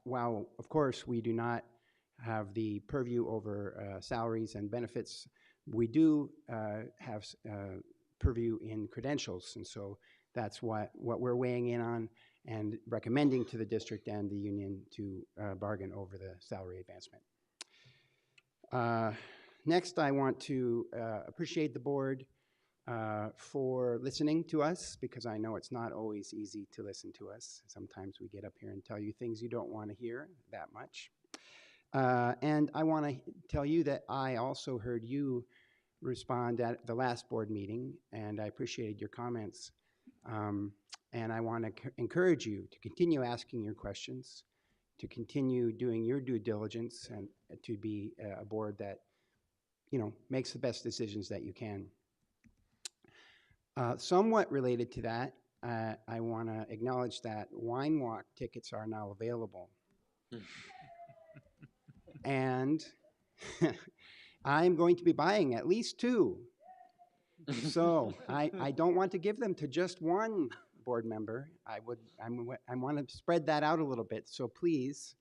while, of course, we do not have the purview over salaries and benefits, we do have purview in credentials, and so that's what we're weighing in on and recommending to the district and the union to bargain over the salary advancement. Next, I want to appreciate the board for listening to us, because I know it's not always easy to listen to us. Sometimes we get up here and tell you things you don't want to hear that much. And I want to tell you that I also heard you respond at the last board meeting, and I appreciated your comments. And I want to encourage you to continue asking your questions, to continue doing your due diligence, and to be a board that, you know, makes the best decisions that you can. Somewhat related to that, I want to acknowledge that Wine Walk tickets are now available. And I'm going to be buying at least 2. So I don't want to give them to just one board member. I want to spread that out a little bit. So please,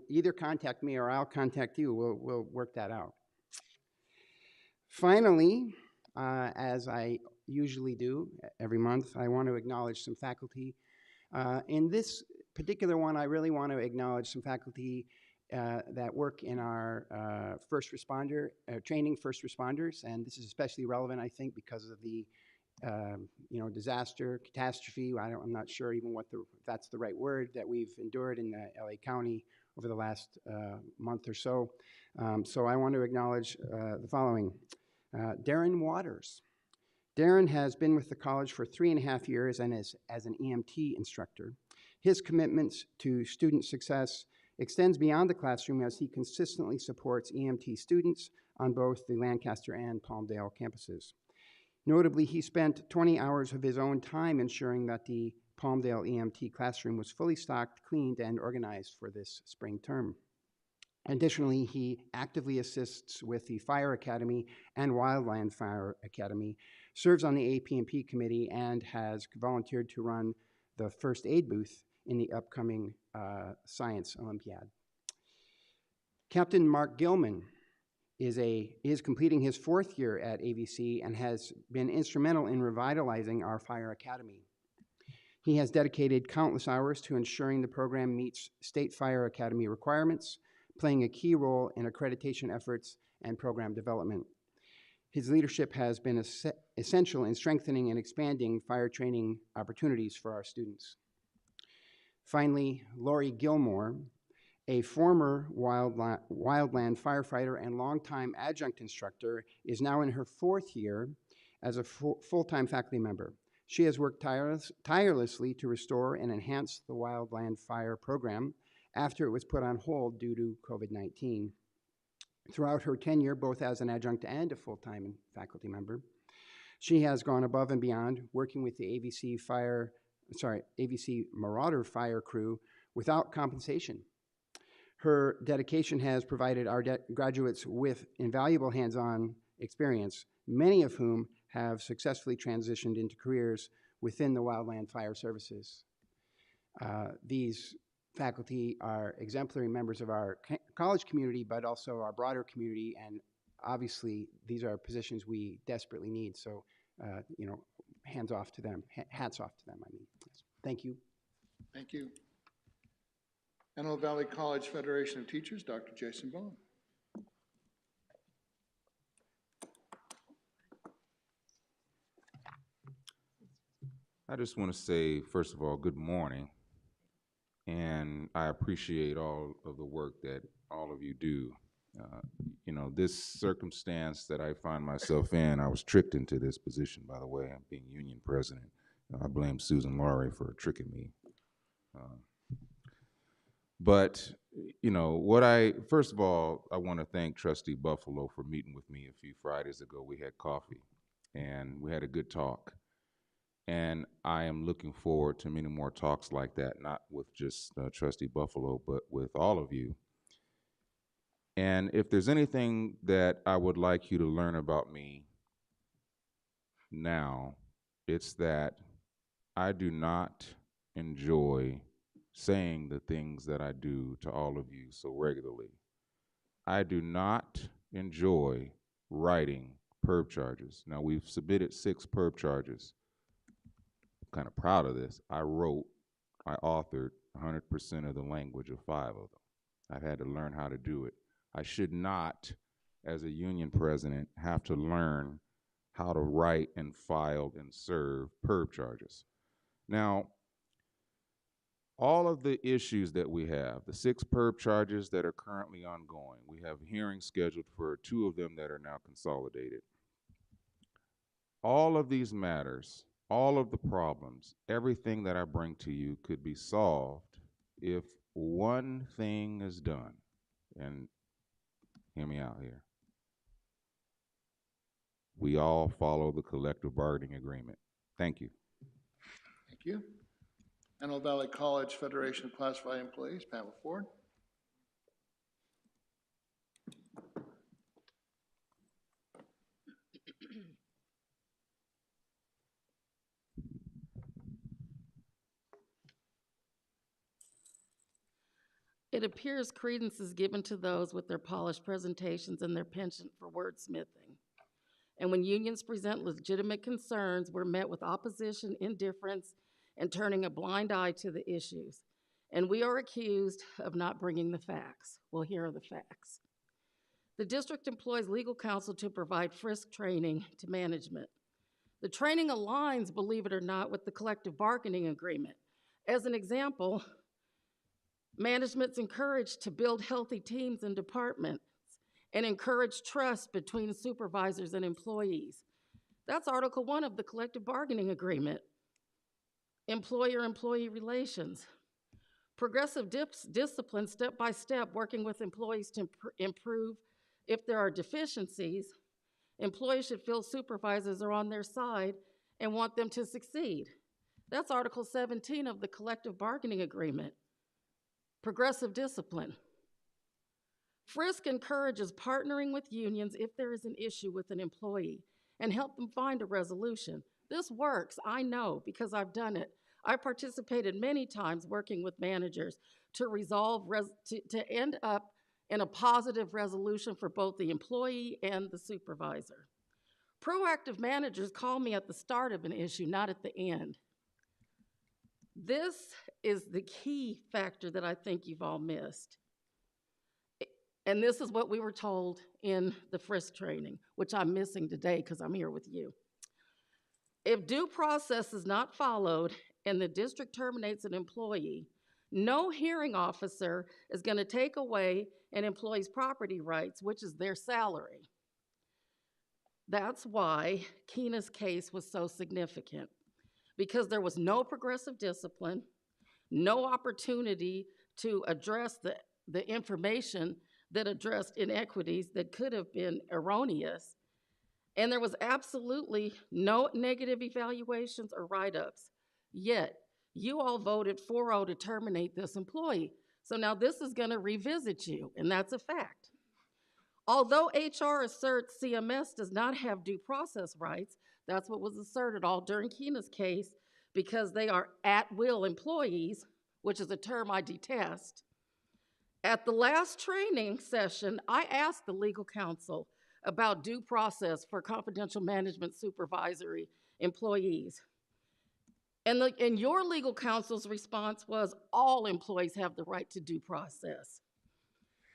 either contact me or I'll contact you. We'll work that out. Finally, as I usually do every month, I want to acknowledge some faculty. In this particular one, I really want to acknowledge some faculty that work in our training first responders, and this is especially relevant, I think, because of the disaster, catastrophe. I'm not sure even if that's the right word, that we've endured in the LA County over the last month or so. So I want to acknowledge the following. Darren Waters. Darren has been with the college for 3.5 years and is as an EMT instructor. His commitments to student success extends beyond the classroom as he consistently supports EMT students on both the Lancaster and Palmdale campuses. Notably, he spent 20 hours of his own time ensuring that the Palmdale EMT classroom was fully stocked, cleaned, and organized for this spring term. Additionally, he actively assists with the Fire Academy and Wildland Fire Academy, serves on the AP&P committee, and has volunteered to run the first aid booth in the upcoming Science Olympiad. Captain Mark Gilman is completing his 4th year at AVC and has been instrumental in revitalizing our Fire Academy. He has dedicated countless hours to ensuring the program meets State Fire Academy requirements, playing a key role in accreditation efforts and program development. His leadership has been essential in strengthening and expanding fire training opportunities for our students. Finally, Lori Gilmore, a former wildland firefighter and longtime adjunct instructor, is now in her 4th year as a full-time faculty member. She has worked tirelessly to restore and enhance the wildland fire program after it was put on hold due to COVID-19. Throughout her tenure, both as an adjunct and a full-time faculty member, she has gone above and beyond, working with the AVC Marauder fire crew without compensation. Her dedication has provided our graduates with invaluable hands-on experience, many of whom have successfully transitioned into careers within the wildland fire services. These faculty are exemplary members of our college community, but also our broader community, and obviously these are positions we desperately need. So, hats off to them, I mean. Yes. Thank you. Thank you. Antelope Valley College Federation of Teachers, Dr. Jason Bowen. I just want to say, first of all, good morning. And I appreciate all of the work that all of you do. This circumstance that I find myself in, I was tricked into this position, by the way, being union president. I blame Susan Laurie for tricking me. First of all, I want to thank Trustee Buffalo for meeting with me a few Fridays ago. We had coffee, and we had a good talk. And I am looking forward to many more talks like that, not with just Trustee Buffalo, but with all of you. And if there's anything that I would like you to learn about me now, it's that I do not enjoy saying the things that I do to all of you so regularly. I do not enjoy writing perp charges. Now, we've submitted 6 perp charges. Kind of proud of this. I authored 100% of the language of 5 of them. I've had to learn how to do it. I should not, as a union president, have to learn how to write and file and serve perp charges. Now, all of the issues that we have, the 6 perp charges that are currently ongoing, we have hearings scheduled for 2 of them that are now consolidated. All of these matters, all of the problems, everything that I bring to you could be solved if one thing is done. And hear me out here. We all follow the collective bargaining agreement. Thank you. Thank you. Antelope Valley College Federation of Classified Employees, Pamela Ford. It appears credence is given to those with their polished presentations and their penchant for wordsmithing. And when unions present legitimate concerns, we're met with opposition, indifference, and turning a blind eye to the issues. And we are accused of not bringing the facts. Well, here are the facts. The district employs legal counsel to provide frisk training to management. The training aligns, believe it or not, with the collective bargaining agreement. As an example, management's encouraged to build healthy teams and departments and encourage trust between supervisors and employees. That's Article 1 of the collective bargaining agreement. Employer-employee relations. Progressive discipline, step by step, working with employees to improve if there are deficiencies. Employees should feel supervisors are on their side and want them to succeed. That's Article 17 of the collective bargaining agreement. Progressive discipline. Frisk encourages partnering with unions if there is an issue with an employee and help them find a resolution. This works, I know, because I've done it. I participated many times working with managers to resolve, to end up in a positive resolution for both the employee and the supervisor. Proactive managers call me at the start of an issue, not at the end. This is the key factor that I think you've all missed. And this is what we were told in the Frisk training, which I'm missing today because I'm here with you. If due process is not followed and the district terminates an employee, no hearing officer is going to take away an employee's property rights, which is their salary. That's why Keena's case was so significant, because there was no progressive discipline, no opportunity to address the information that addressed inequities that could have been erroneous, and there was absolutely no negative evaluations or write-ups. Yet, you all voted 4-0 to terminate this employee. So now this is going to revisit you, and that's a fact. Although HR asserts CMS does not have due process rights, that's what was asserted all during Keena's case, because they are at-will employees, which is a term I detest. At the last training session, I asked the legal counsel about due process for confidential management supervisory employees. And your legal counsel's response was all employees have the right to due process.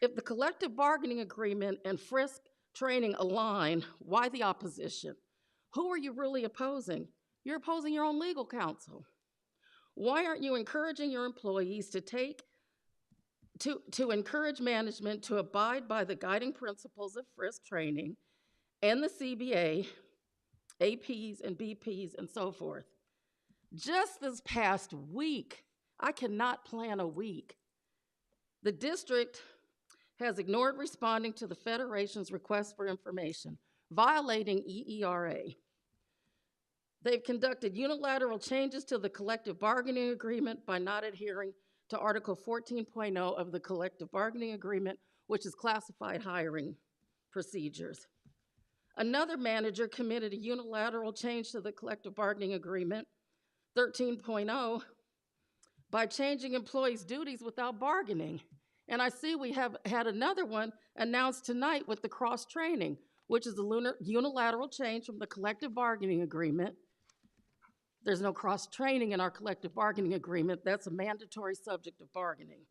If the collective bargaining agreement and Frisk training align, why the opposition? Who are you really opposing? You're opposing your own legal counsel. Why aren't you encouraging your employees to encourage management to abide by the guiding principles of Frisk training and the CBA, APs and BPs and so forth? Just this past week, I cannot plan a week, the district has ignored responding to the Federation's request for information, violating EERA. They've conducted unilateral changes to the collective bargaining agreement by not adhering to Article 14.0 of the collective bargaining agreement, which is classified hiring procedures. Another manager committed a unilateral change to the collective bargaining agreement, 13.0, by changing employees' duties without bargaining. And I see we have had another one announced tonight with the cross-training, which is a unilateral change from the collective bargaining agreement. There's no cross-training in our collective bargaining agreement. That's a mandatory subject of bargaining.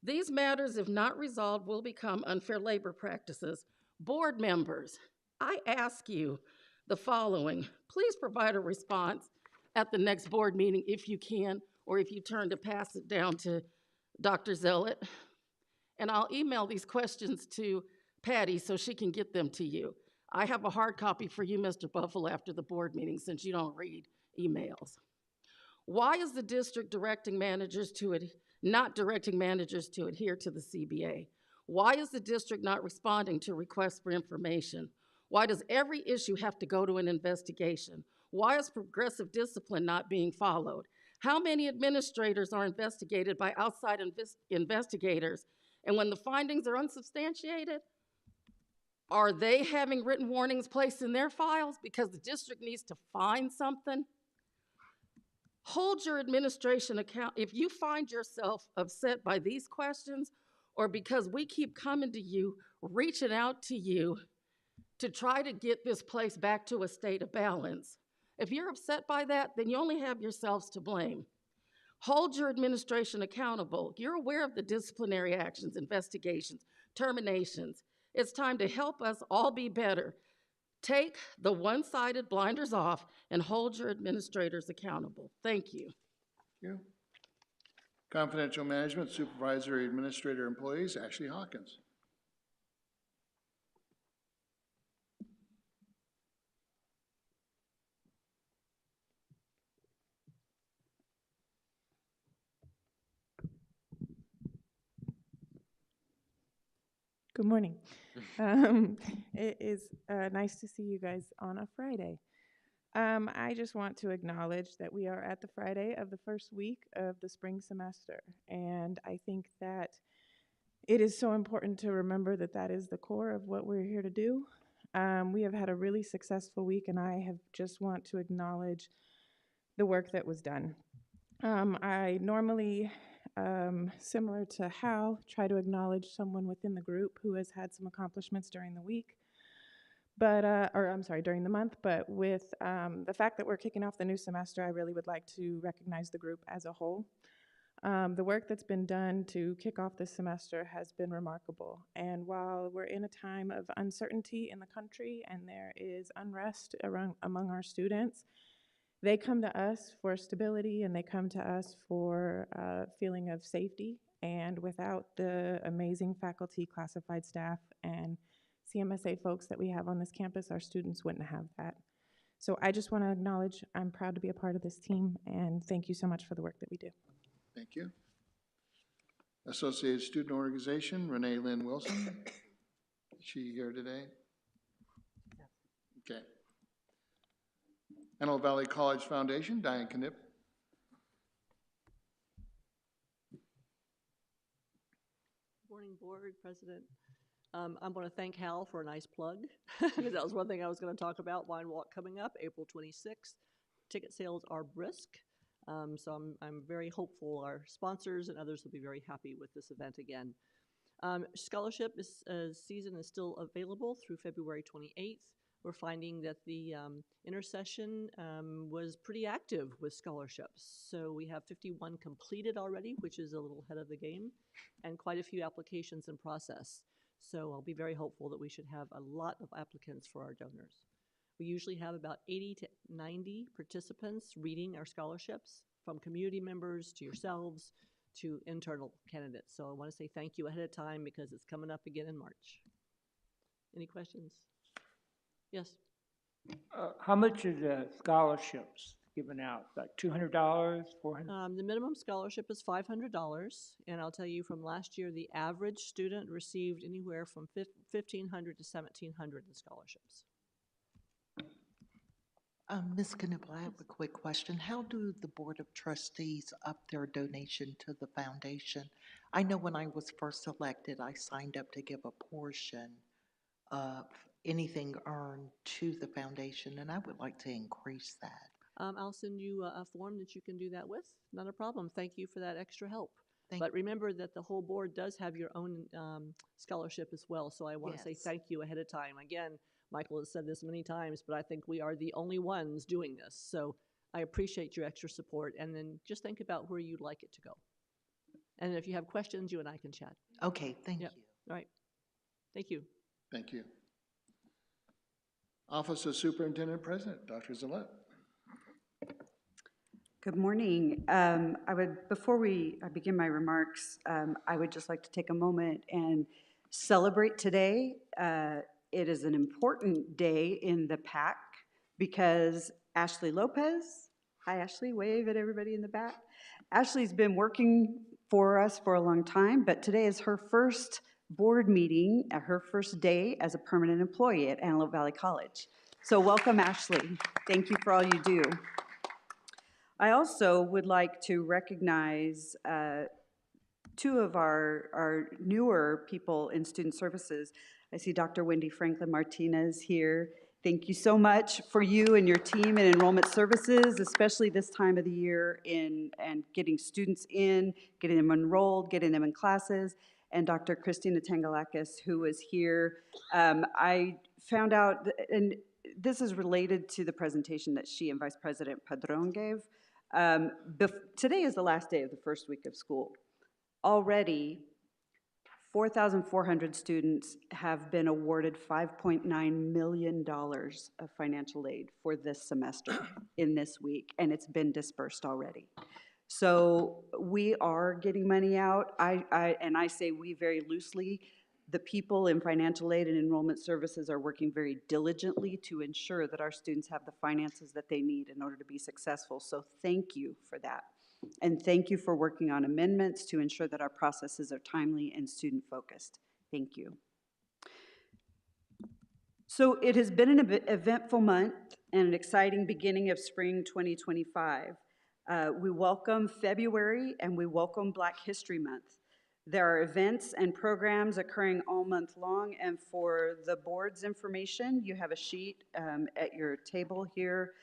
These matters, if not resolved, will become unfair labor practices. Board members, I ask you the following. Please provide a response at the next board meeting if you can, or if you turn to pass it down to Dr. Zealot. And I'll email these questions to Patty so she can get them to you. I have a hard copy for you, Mr. Buffalo, after the board meeting, since you don't read emails. Why is the district not directing managers to adhere to the CBA? Why is the district not responding to requests for information? Why does every issue have to go to an investigation? Why is progressive discipline not being followed? How many administrators are investigated by outside investigators? And when the findings are unsubstantiated, are they having written warnings placed in their files because the district needs to find something? Hold your administration account. If you find yourself upset by these questions, or because we keep coming to you, reaching out to you to try to get this place back to a state of balance, if you're upset by that, then you only have yourselves to blame. Hold your administration accountable. You're aware of the disciplinary actions, investigations, terminations. It's time to help us all be better, Take the one-sided blinders off and hold your administrators accountable. Thank you. Thank you. Confidential Management Supervisory Administrator Employees, Ashley Hawkins. Good morning. It is nice to see you guys on a Friday. I just want to acknowledge that we are at the Friday of the first week of the spring semester, and I think that it is so important to remember that that is the core of what we're here to do. We have had a really successful week, and I have just want to acknowledge the work that was done. I normally, similar to Hal, try to acknowledge someone within the group who has had some accomplishments during the week, but, during the month. But with the fact that we're kicking off the new semester, I really would like to recognize the group as a whole. The work that's been done to kick off this semester has been remarkable. And while we're in a time of uncertainty in the country and there is unrest among our students, they come to us for stability, and they come to us for a feeling of safety. And without the amazing faculty, classified staff, and CMSA folks that we have on this campus, our students wouldn't have that. So I just want to acknowledge I'm proud to be a part of this team, and thank you so much for the work that we do. Thank you. Associated Student Organization, Renee Lynn Wilson. Is she here today? Okay. Antelope Valley College Foundation, Diane Knipp. Morning, Board, President. I want to thank Hal for a nice plug, because that was one thing I was going to talk about. Wine Walk coming up April 26th. Ticket sales are brisk, so I'm very hopeful our sponsors and others will be very happy with this event again. Scholarship season is still available through February 28th. We're finding that the intercession was pretty active with scholarships. So we have 51 completed already, which is a little ahead of the game, and quite a few applications in process. So I'll be very hopeful that we should have a lot of applicants for our donors. We usually have about 80 to 90 participants reading our scholarships, from community members to yourselves to internal candidates. So I want to say thank you ahead of time because it's coming up again in March. Any questions? Yes. How much are the scholarships given out? Like $200, $400? The minimum scholarship is $500, and I'll tell you from last year, the average student received anywhere from $1,500 to $1,700 in scholarships. Ms. Knipp, I have a quick question. How do the Board of Trustees up their donation to the foundation? I know when I was first elected, I signed up to give a portion of anything earned to the foundation, and I would like to increase that. I'll send you a form that you can do that with. Not a problem. Thank you for that extra help. But remember that the whole board does have your own scholarship as well, so I want to say thank you ahead of time. Again, Michael has said this many times, but I think we are the only ones doing this. So I appreciate your extra support, and then just think about where you'd like it to go. And if you have questions, you and I can chat. Okay, thank you. All right. Thank you. Thank you. Office of Superintendent President, Dr. Zillette. Good morning. Before I begin my remarks, I would just like to take a moment and celebrate today. It is an important day in the PAC because Ashley Lopez, hi Ashley, wave at everybody in the back. Ashley's been working for us for a long time, but today is her first board meeting, her first day as a permanent employee at Antelope Valley College. So welcome, Ashley. Thank you for all you do. I also would like to recognize two of our newer people in student services. I see Dr. Wendy Franklin Martinez here. Thank you so much for you and your team in enrollment services, especially this time of the year and getting students in, getting them enrolled, getting them in classes. And Dr. Christina Tangalakis, who was here. I found out, and this is related to the presentation that she and Vice President Padron gave. Today is the last day of the first week of school. Already, 4,400 students have been awarded $5.9 million of financial aid for this semester in this week, and it's been dispersed already. So we are getting money out. And I say we very loosely. The people in financial aid and enrollment services are working very diligently to ensure that our students have the finances that they need in order to be successful. So thank you for that. And thank you for working on amendments to ensure that our processes are timely and student-focused. Thank you. So it has been an eventful month and an exciting beginning of spring 2025. We welcome February and we welcome Black History Month. There are events and programs occurring all month long, and for the board's information, you have a sheet at your table here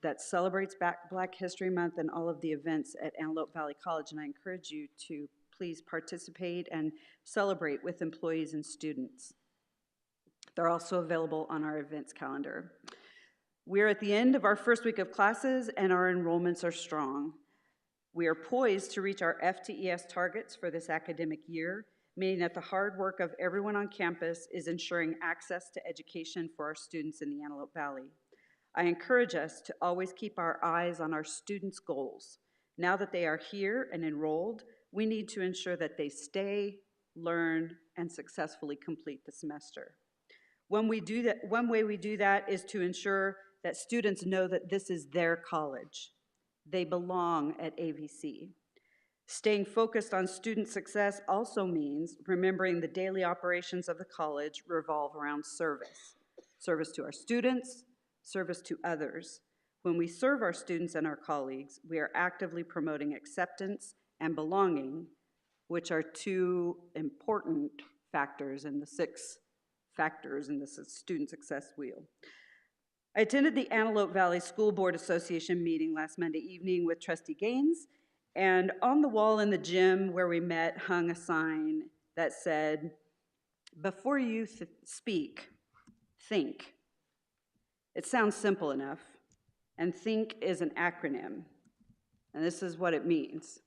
that celebrates Black History Month and all of the events at Antelope Valley College, and I encourage you to please participate and celebrate with employees and students. They're also available on our events calendar. We're at the end of our first week of classes, and our enrollments are strong. We are poised to reach our FTES targets for this academic year, meaning that the hard work of everyone on campus is ensuring access to education for our students in the Antelope Valley. I encourage us to always keep our eyes on our students' goals. Now that they are here and enrolled, we need to ensure that they stay, learn, and successfully complete the semester. One way we do that is to ensure that students know that this is their college. They belong at AVC. Staying focused on student success also means remembering the daily operations of the college revolve around service. Service to our students, service to others. When we serve our students and our colleagues, we are actively promoting acceptance and belonging, which are two important factors in the 6 factors in the student success wheel. I attended the Antelope Valley School Board Association meeting last Monday evening with Trustee Gaines, and on the wall in the gym where we met hung a sign that said, "Before you speak, think." It sounds simple enough, and THINK is an acronym, and this is what it means.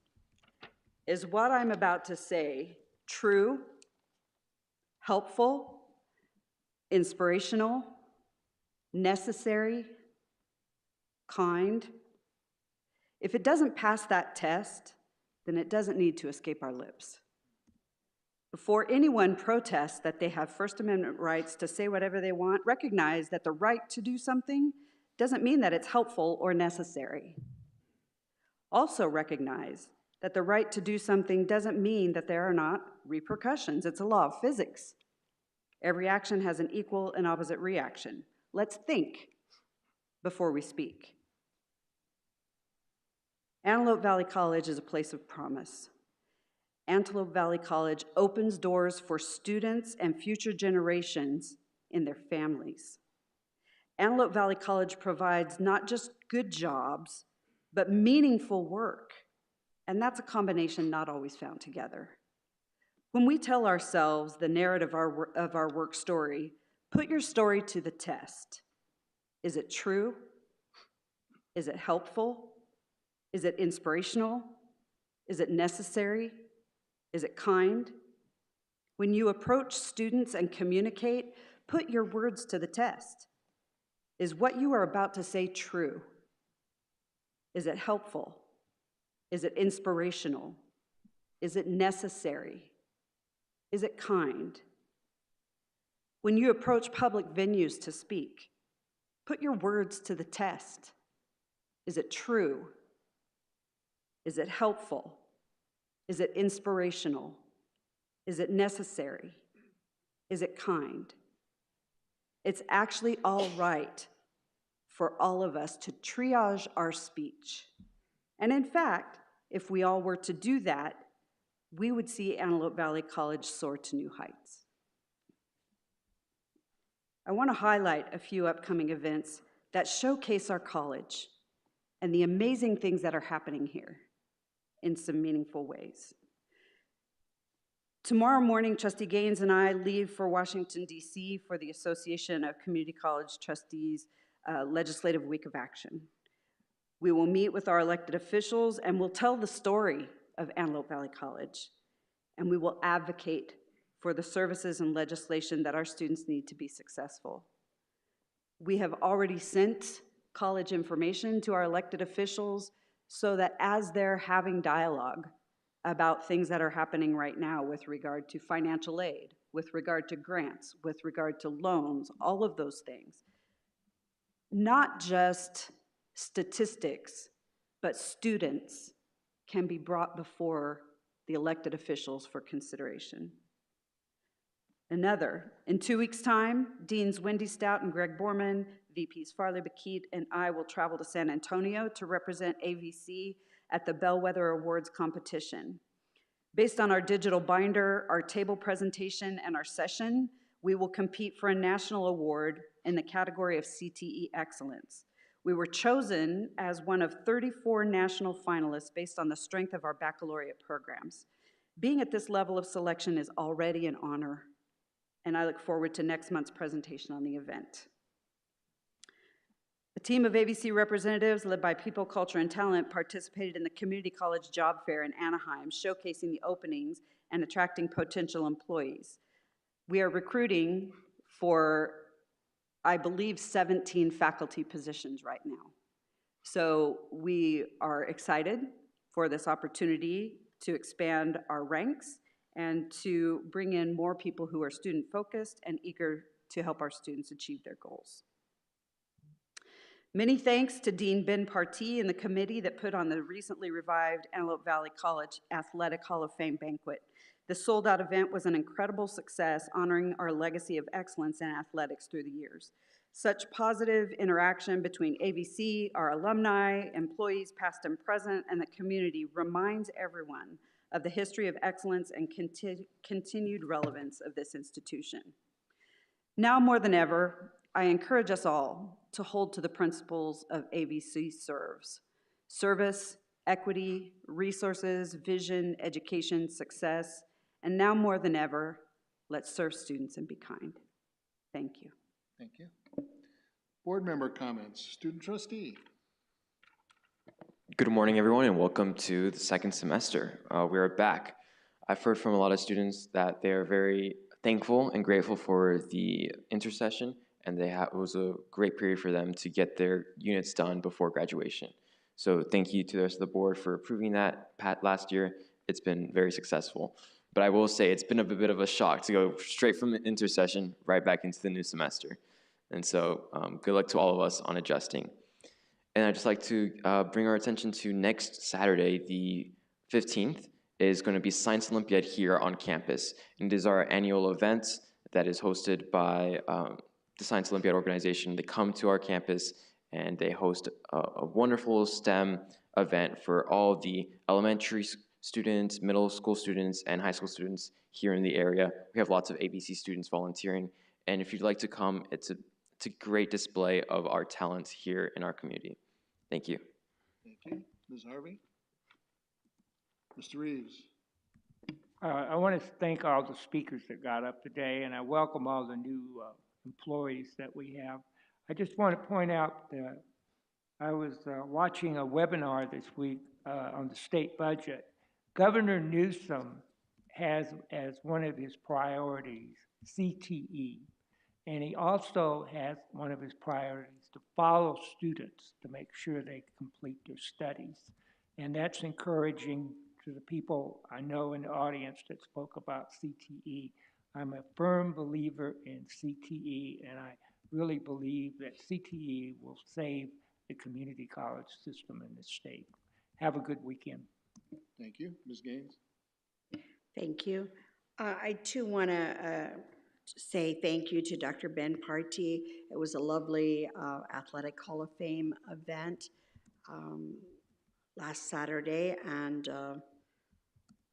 Is what I'm about to say true, helpful, inspirational, necessary, kind? If it doesn't pass that test, then it doesn't need to escape our lips. Before anyone protests that they have First Amendment rights to say whatever they want, recognize that the right to do something doesn't mean that it's helpful or necessary. Also recognize that the right to do something doesn't mean that there are not repercussions. It's a law of physics. Every action has an equal and opposite reaction. Let's think before we speak. Antelope Valley College is a place of promise. Antelope Valley College opens doors for students and future generations in their families. Antelope Valley College provides not just good jobs, but meaningful work. And that's a combination not always found together. When we tell ourselves the narrative of our work story, put your story to the test. Is it true? Is it helpful? Is it inspirational? Is it necessary? Is it kind? When you approach students and communicate, put your words to the test. Is what you are about to say true? Is it helpful? Is it inspirational? Is it necessary? Is it kind? When you approach public venues to speak, put your words to the test. Is it true? Is it helpful? Is it inspirational? Is it necessary? Is it kind? It's actually all right for all of us to triage our speech. And in fact, if we all were to do that, we would see Antelope Valley College soar to new heights. I want to highlight a few upcoming events that showcase our college and the amazing things that are happening here in some meaningful ways. Tomorrow morning, Trustee Gaines and I leave for Washington, D.C. for the Association of Community College Trustees Legislative Week of Action. We will meet with our elected officials and we'll tell the story of Antelope Valley College. and we will advocate for the services and legislation that our students need to be successful. We have already sent college information to our elected officials so that as they're having dialogue about things that are happening right now with regard to financial aid, with regard to grants, with regard to loans, all of those things, not just statistics, but students can be brought before the elected officials for consideration. Another, in 2 weeks' time, Deans Wendy Stout and Greg Borman, VPs Farley Bakit, and I will travel to San Antonio to represent AVC at the Bellwether Awards competition. Based on our digital binder, our table presentation, and our session, we will compete for a national award in the category of CTE Excellence. We were chosen as one of 34 national finalists based on the strength of our baccalaureate programs. Being at this level of selection is already an honor, and I look forward to next month's presentation on the event. A team of AVC representatives led by People, Culture, and Talent participated in the Community College Job Fair in Anaheim, showcasing the openings and attracting potential employees. We are recruiting for, I believe, 17 faculty positions right now. So we are excited for this opportunity to expand our ranks and to bring in more people who are student-focused and eager to help our students achieve their goals. Many thanks to Dean Ben Partee and the committee that put on the recently revived Antelope Valley College Athletic Hall of Fame banquet. The sold-out event was an incredible success, honoring our legacy of excellence in athletics through the years. Such positive interaction between AVC, our alumni, employees past and present, and the community reminds everyone of the history of excellence and continued relevance of this institution. Now more than ever, I encourage us all to hold to the principles of AVC serves: service, equity, resources, vision, education, success, and now more than ever, let's serve students and be kind. Thank you. Thank you. Board member comments. Student trustee. Good morning, everyone, and welcome to the second semester. We are back. I've heard from a lot of students that they are very thankful and grateful for the intersession, and it was a great period for them to get their units done before graduation. So thank you to the rest of the board for approving that last year. It's been very successful. But I will say it's been a bit of a shock to go straight from the intersession right back into the new semester. And so good luck to all of us on adjusting. And I'd just like to bring our attention to next Saturday, the 15th, is going to be Science Olympiad here on campus. And it is our annual event that is hosted by the Science Olympiad organization. They come to our campus and they host a wonderful STEM event for all the elementary students, middle school students, and high school students here in the area. We have lots of ABC students volunteering. And if you'd like to come, it's a great display of our talents here in our community. Thank you. Thank you. Ms. Harvey? Mr. Reeves? I want to thank all the speakers that got up today, and I welcome all the new employees that we have. I just want to point out that I was watching a webinar this week on the state budget. Governor Newsom has as one of his priorities CTE, and he also has one of his priorities to follow students to make sure they complete their studies. And that's encouraging to the people I know in the audience that spoke about CTE. I'm a firm believer in CTE, and I really believe that CTE will save the community college system in the state. Have a good weekend. Thank you. Ms. Gaines? Thank you. I too want to say thank you to Dr. Ben Partee. It was a lovely Athletic Hall of Fame event last Saturday, and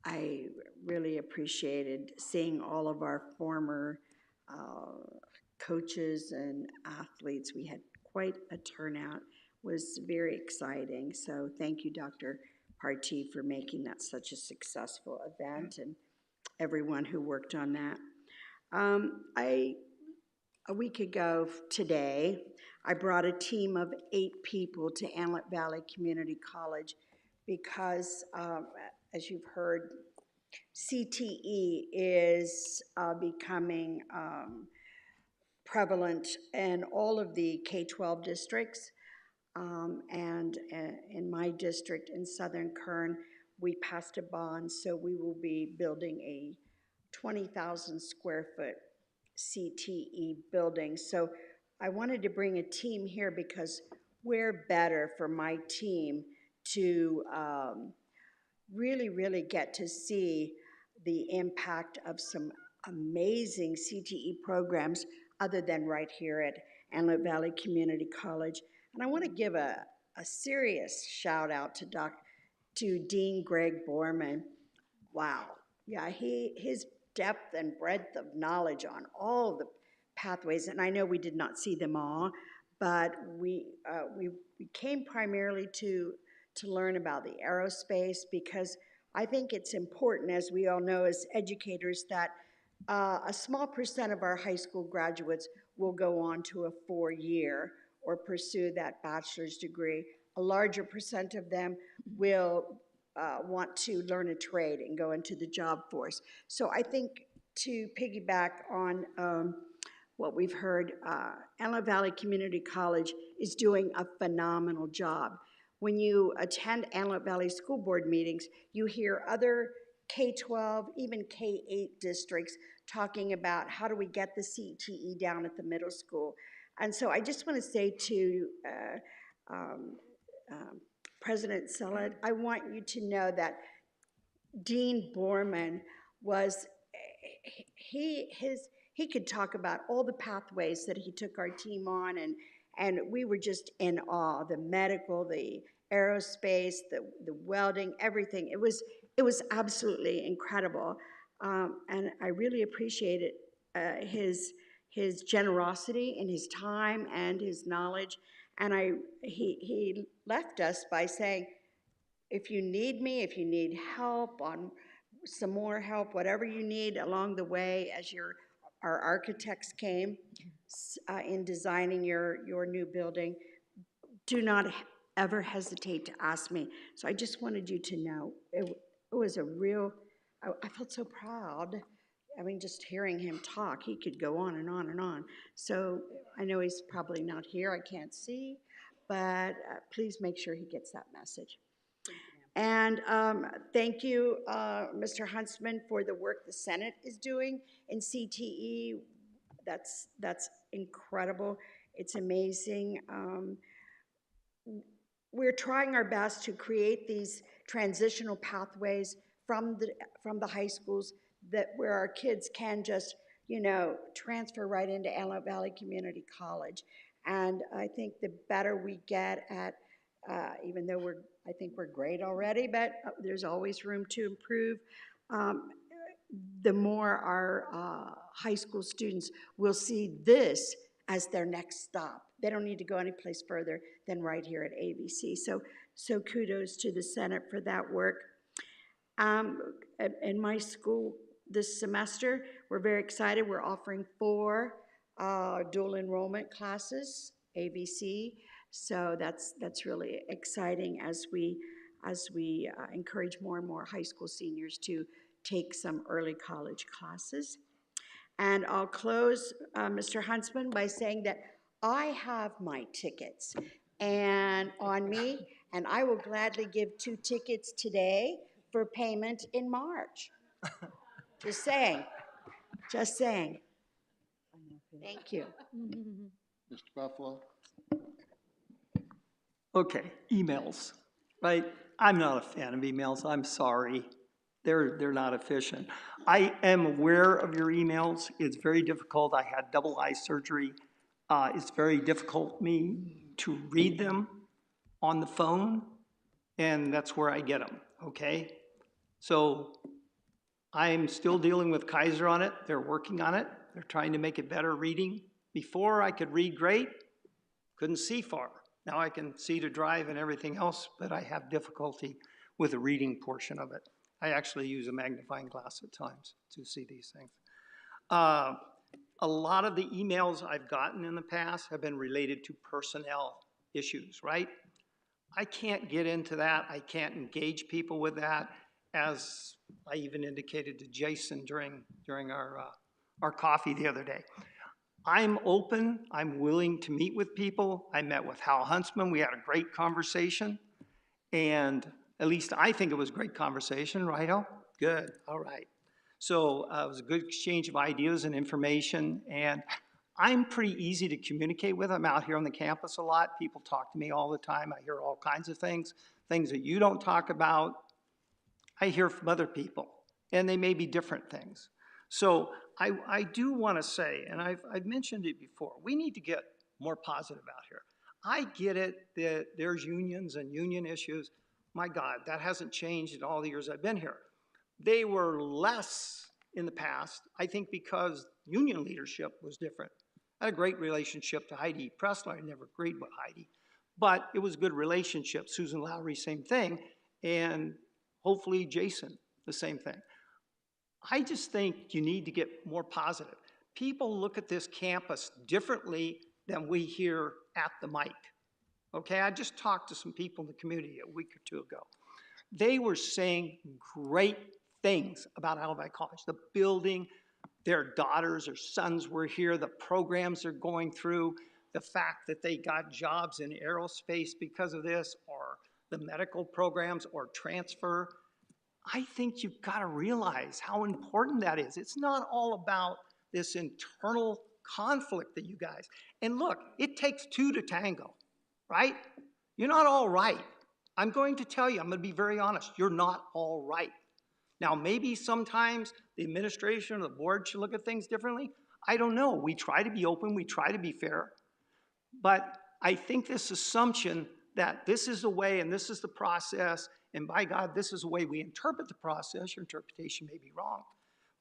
I really appreciated seeing all of our former coaches and athletes. We had quite a turnout. It was very exciting. So thank you, Dr. Partee, for making that such a successful event, and everyone who worked on that. A week ago today, I brought a team of 8 people to Antelope Valley Community College because, as you've heard, CTE is becoming prevalent in all of the K-12 districts. And in my district in Southern Kern, we passed a bond, so we will be building a 20,000 square foot CTE building. So I wanted to bring a team here because we're better for my team to really get to see the impact of some amazing CTE programs other than right here at Antelope Valley Community College. And I want to give a serious shout out to Dean Greg Borman. Wow. Yeah, his depth and breadth of knowledge on all the pathways, and I know we did not see them all, but we came primarily to learn about the aerospace, because I think it's important, as we all know as educators, that a small percent of our high school graduates will go on to a 4-year or pursue that bachelor's degree. A larger percent of them will want to learn a trade and go into the job force. So I think, to piggyback on what we've heard, Antelope Valley Community College is doing a phenomenal job. When you attend Antelope Valley School Board meetings, you hear other K-12, even K-8 districts talking about how do we get the CTE down at the middle school. And so I just want to say to President Sullett, I want you to know that Dean Borman was, he could talk about all the pathways that he took our team on, and we were just in awe. The medical, the aerospace, the welding, everything. It was absolutely incredible, and I really appreciated his generosity and his time and his knowledge. And he left us by saying, if you need me, if you need help on some more help, whatever you need along the way, as our architects came in designing your new building, do not ever hesitate to ask me. So I just wanted you to know, it was a real, I felt so proud. I mean, just hearing him talk, he could go on and on and on. So I know he's probably not here, I can't see, but please make sure he gets that message. And thank you, Mr. Huntsman, for the work the Senate is doing in CTE. That's incredible. It's amazing. We're trying our best to create these transitional pathways from the high schools where our kids can just, transfer right into Antelope Valley Community College. And I think the better we get at, even though I think we're great already, but there's always room to improve, the more our high school students will see this as their next stop. They don't need to go any place further than right here at AVC. So kudos to the Senate for that work. In my school this semester, we're very excited. We're offering 4 dual enrollment classes, AVC. So that's really exciting as we encourage more and more high school seniors to take some early college classes. And I'll close, Mr. Huntsman, by saying that I have my tickets and on me, and I will gladly give 2 tickets today for payment in March. Just saying. Thank you. Mr. Buffalo? Okay, emails, right? I'm not a fan of emails, I'm sorry. They're not efficient. I am aware of your emails. It's very difficult. I had double eye surgery. It's very difficult for me to read them on the phone, and that's where I get them, okay? So I'm still dealing with Kaiser on it. They're working on it. They're trying to make it better reading. Before I could read great, couldn't see far. Now I can see to drive and everything else, but I have difficulty with the reading portion of it. I actually use a magnifying glass at times to see these things. A lot of the emails I've gotten in the past have been related to personnel issues, right? I can't get into that. I can't engage people with that. as I even indicated to Jason during our coffee the other day. I'm open, I'm willing to meet with people. I met with Hal Huntsman, we had a great conversation, and at least I think it was a great conversation, right, Hal? Good, all right. So it was a good exchange of ideas and information, and I'm pretty easy to communicate with. I'm out here on the campus a lot. People talk to me all the time. I hear all kinds of things that you don't talk about. I hear from other people, and they may be different things. So I do want to say, and I've mentioned it before, we need to get more positive out here. I get it that there's unions and union issues. My God, that hasn't changed in all the years I've been here. They were less in the past, I think because union leadership was different. I had a great relationship to Heidi Pressler. I never agreed with Heidi, but it was a good relationship. Susan Lowry, same thing, and hopefully Jason, the same thing. I just think you need to get more positive. People look at this campus differently than we hear at the mic. Okay, I just talked to some people in the community a week or two ago. They were saying great things about Alabama College, the building, their daughters or sons were here, the programs they're going through, the fact that they got jobs in aerospace because of this, or the medical programs, or transfer. I think you've got to realize how important that is. It's not all about this internal conflict that you guys, and look, it takes two to tango, right? You're not all right. I'm going to tell you, I'm going to be very honest, you're not all right. Now, maybe sometimes the administration or the board should look at things differently. I don't know. We try to be open, we try to be fair, but I think this assumption that this is the way and this is the process, and by God, this is the way we interpret the process, your interpretation may be wrong,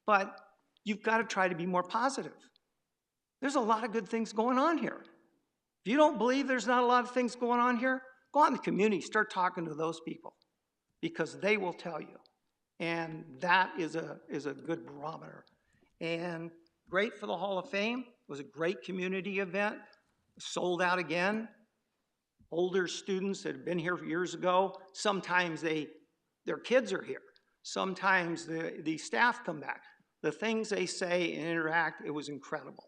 but you've got to try to be more positive. There's a lot of good things going on here. If you don't believe there's not a lot of things going on here, go out in the community, start talking to those people, because they will tell you. And that is a good barometer. And great for the Hall of Fame. It was a great community event. Sold out again. Older students that have been here years ago, sometimes their kids are here. Sometimes the staff come back. The things they say and interact, it was incredible.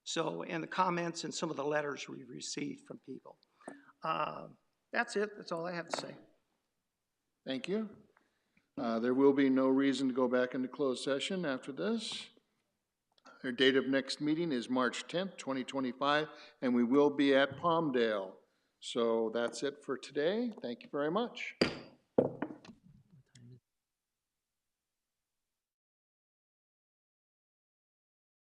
So, and the comments and some of the letters we received from people. That's it. That's all I have to say. Thank you. There will be no reason to go back into closed session after this. Our date of next meeting is March 10th, 2025, and we will be at Palmdale. So that's it for today. Thank you very much.